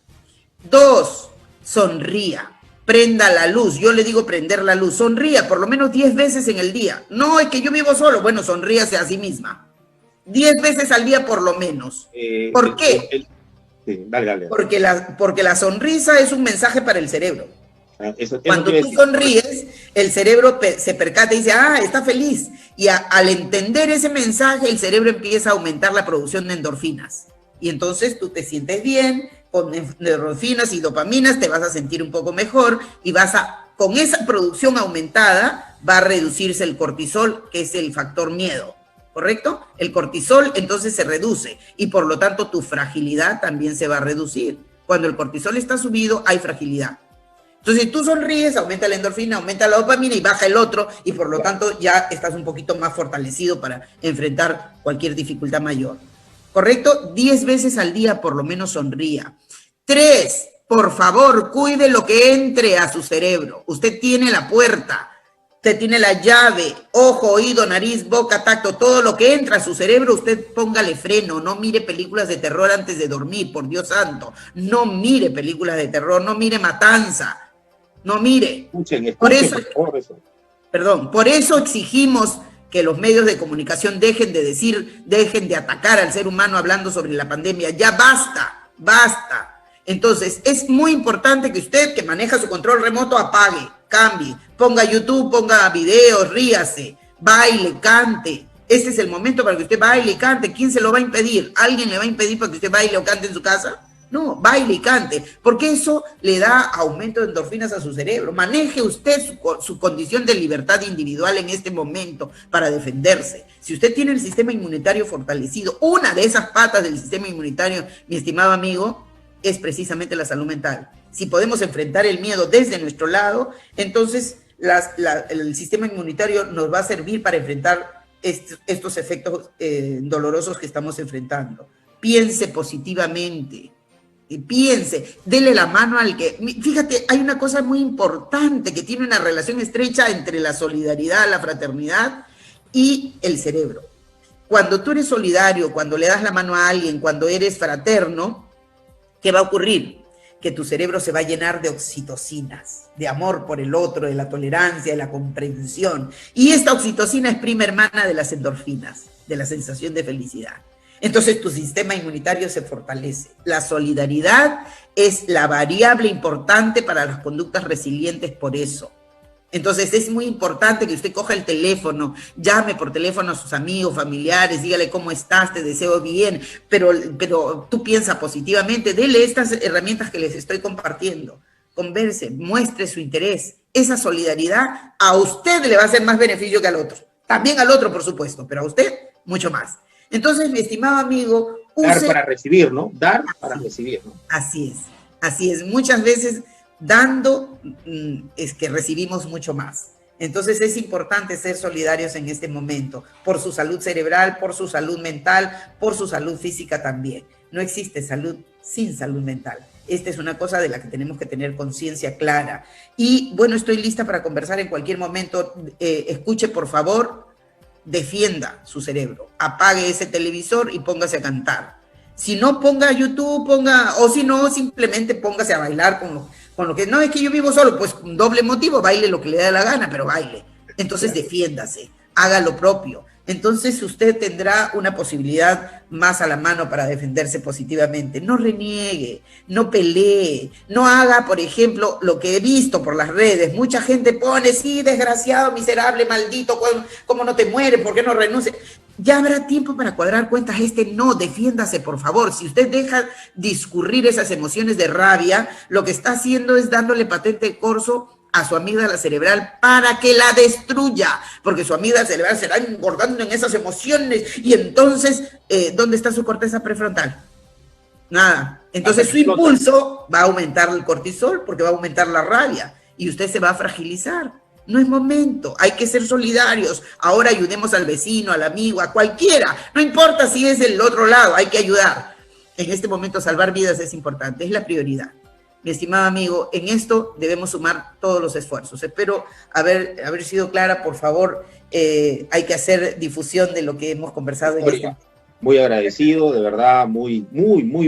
2, sonría. Prenda la luz. Yo le digo prender la luz. Sonría por lo menos 10 veces en el día. No, es que yo vivo solo. Bueno, sonríase a sí misma. 10 veces al día por lo menos. ¿Por qué? Sí, dale. Porque la sonrisa es un mensaje para el cerebro. Cuando tú sonríes, el cerebro se percata y dice, está feliz. Y al entender ese mensaje, el cerebro empieza a aumentar la producción de endorfinas. Y entonces tú te sientes bien, con endorfinas y dopaminas, te vas a sentir un poco mejor y con esa producción aumentada, va a reducirse el cortisol, que es el factor miedo. ¿Correcto? El cortisol entonces se reduce y por lo tanto tu fragilidad también se va a reducir. Cuando el cortisol está subido, hay fragilidad. Entonces, si tú sonríes, aumenta la endorfina, aumenta la dopamina y baja el otro, y por lo tanto ya estás un poquito más fortalecido para enfrentar cualquier dificultad mayor. ¿Correcto? 10 veces al día por lo menos sonría. 3, por favor, cuide lo que entre a su cerebro. Usted tiene la puerta, usted tiene la llave, ojo, oído, nariz, boca, tacto, todo lo que entra a su cerebro, usted póngale freno, no mire películas de terror antes de dormir, por Dios santo. No mire películas de terror, no mire Matanza. No, mire, escuchen, por eso exigimos que los medios de comunicación dejen de atacar al ser humano hablando sobre la pandemia. Ya basta. Entonces, es muy importante que usted, que maneja su control remoto, apague, cambie, ponga YouTube, ponga videos, ríase, baile, cante. Este es el momento para que usted baile y cante. ¿Quién se lo va a impedir? ¿Alguien le va a impedir para que usted baile o cante en su casa? No, baile y cante, porque eso le da aumento de endorfinas a su cerebro. Maneje usted su condición de libertad individual en este momento para defenderse. Si usted tiene el sistema inmunitario fortalecido, una de esas patas del sistema inmunitario, mi estimado amigo, es precisamente la salud mental. Si podemos enfrentar el miedo desde nuestro lado, entonces el sistema inmunitario nos va a servir para enfrentar estos efectos dolorosos que estamos enfrentando. Piense positivamente. Y piense, dele la mano al que... Fíjate, hay una cosa muy importante que tiene una relación estrecha entre la solidaridad, la fraternidad y el cerebro. Cuando tú eres solidario, cuando le das la mano a alguien, cuando eres fraterno, ¿qué va a ocurrir? Que tu cerebro se va a llenar de oxitocinas, de amor por el otro, de la tolerancia, de la comprensión. Y esta oxitocina es prima hermana de las endorfinas, de la sensación de felicidad. Entonces tu sistema inmunitario se fortalece. La solidaridad es la variable importante para las conductas resilientes por eso. Entonces es muy importante que usted coja el teléfono, llame por teléfono a sus amigos, familiares, dígale cómo estás, te deseo bien, pero tú piensa positivamente, dele estas herramientas que les estoy compartiendo. Converse, muestre su interés. Esa solidaridad a usted le va a hacer más beneficio que al otro. También al otro, por supuesto, pero a usted mucho más. Entonces, mi estimado amigo... Dar para recibir, ¿no? Dar para recibir, ¿no? Así es. Muchas veces dando es que recibimos mucho más. Entonces es importante ser solidarios en este momento, por su salud cerebral, por su salud mental, por su salud física también. No existe salud sin salud mental. Esta es una cosa de la que tenemos que tener conciencia clara. Y bueno, estoy lista para conversar en cualquier momento. Escuche, por favor, defienda su cerebro, apague ese televisor y póngase a cantar. Si no, ponga YouTube, o si no, simplemente póngase a bailar con lo que, no es que yo vivo solo, pues con doble motivo, baile lo que le da la gana, pero baile. Entonces defiéndase, haga lo propio. Entonces usted tendrá una posibilidad más a la mano para defenderse positivamente. No reniegue, no pelee, no haga, por ejemplo, lo que he visto por las redes. Mucha gente pone, sí, desgraciado, miserable, maldito, ¿cómo no te mueres? ¿Por qué no renuncias? Ya habrá tiempo para cuadrar cuentas. No, defiéndase, por favor. Si usted deja discurrir esas emociones de rabia, lo que está haciendo es dándole patente de corso a su amígdala cerebral para que la destruya, porque su amígdala cerebral se va engordando en esas emociones y entonces, ¿dónde está su corteza prefrontal? Nada. Entonces su impulso va a aumentar el cortisol porque va a aumentar la rabia y usted se va a fragilizar. No es momento, hay que ser solidarios. Ahora ayudemos al vecino, al amigo, a cualquiera. No importa si es del otro lado, hay que ayudar. En este momento salvar vidas es importante, es la prioridad. mi estimado amigo, en esto debemos sumar todos los esfuerzos. Espero haber sido clara. Por favor, hay que hacer difusión de lo que hemos conversado en este. Muy agradecido, de verdad,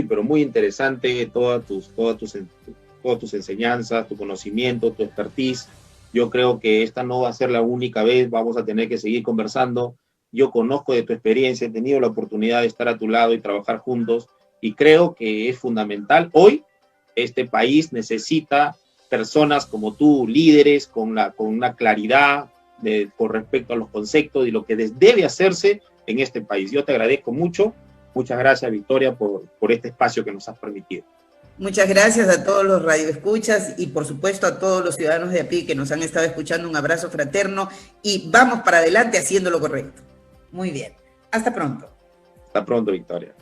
pero muy interesante todas tus enseñanzas, tu conocimiento, tu expertise. Yo creo que esta no va a ser la única vez, vamos a tener que seguir conversando. Yo conozco de tu experiencia, he tenido la oportunidad de estar a tu lado y trabajar juntos, y creo que es fundamental. Hoy este país necesita personas como tú, líderes con una claridad con respecto a los conceptos y lo que debe hacerse en este país. Yo te agradezco mucho. Muchas gracias, Victoria, por este espacio que nos has permitido. Muchas gracias a todos los radioescuchas y por supuesto a todos los ciudadanos de a pie que nos han estado escuchando. Un abrazo fraterno y vamos para adelante haciendo lo correcto. Muy bien. Hasta pronto. Hasta pronto, Victoria.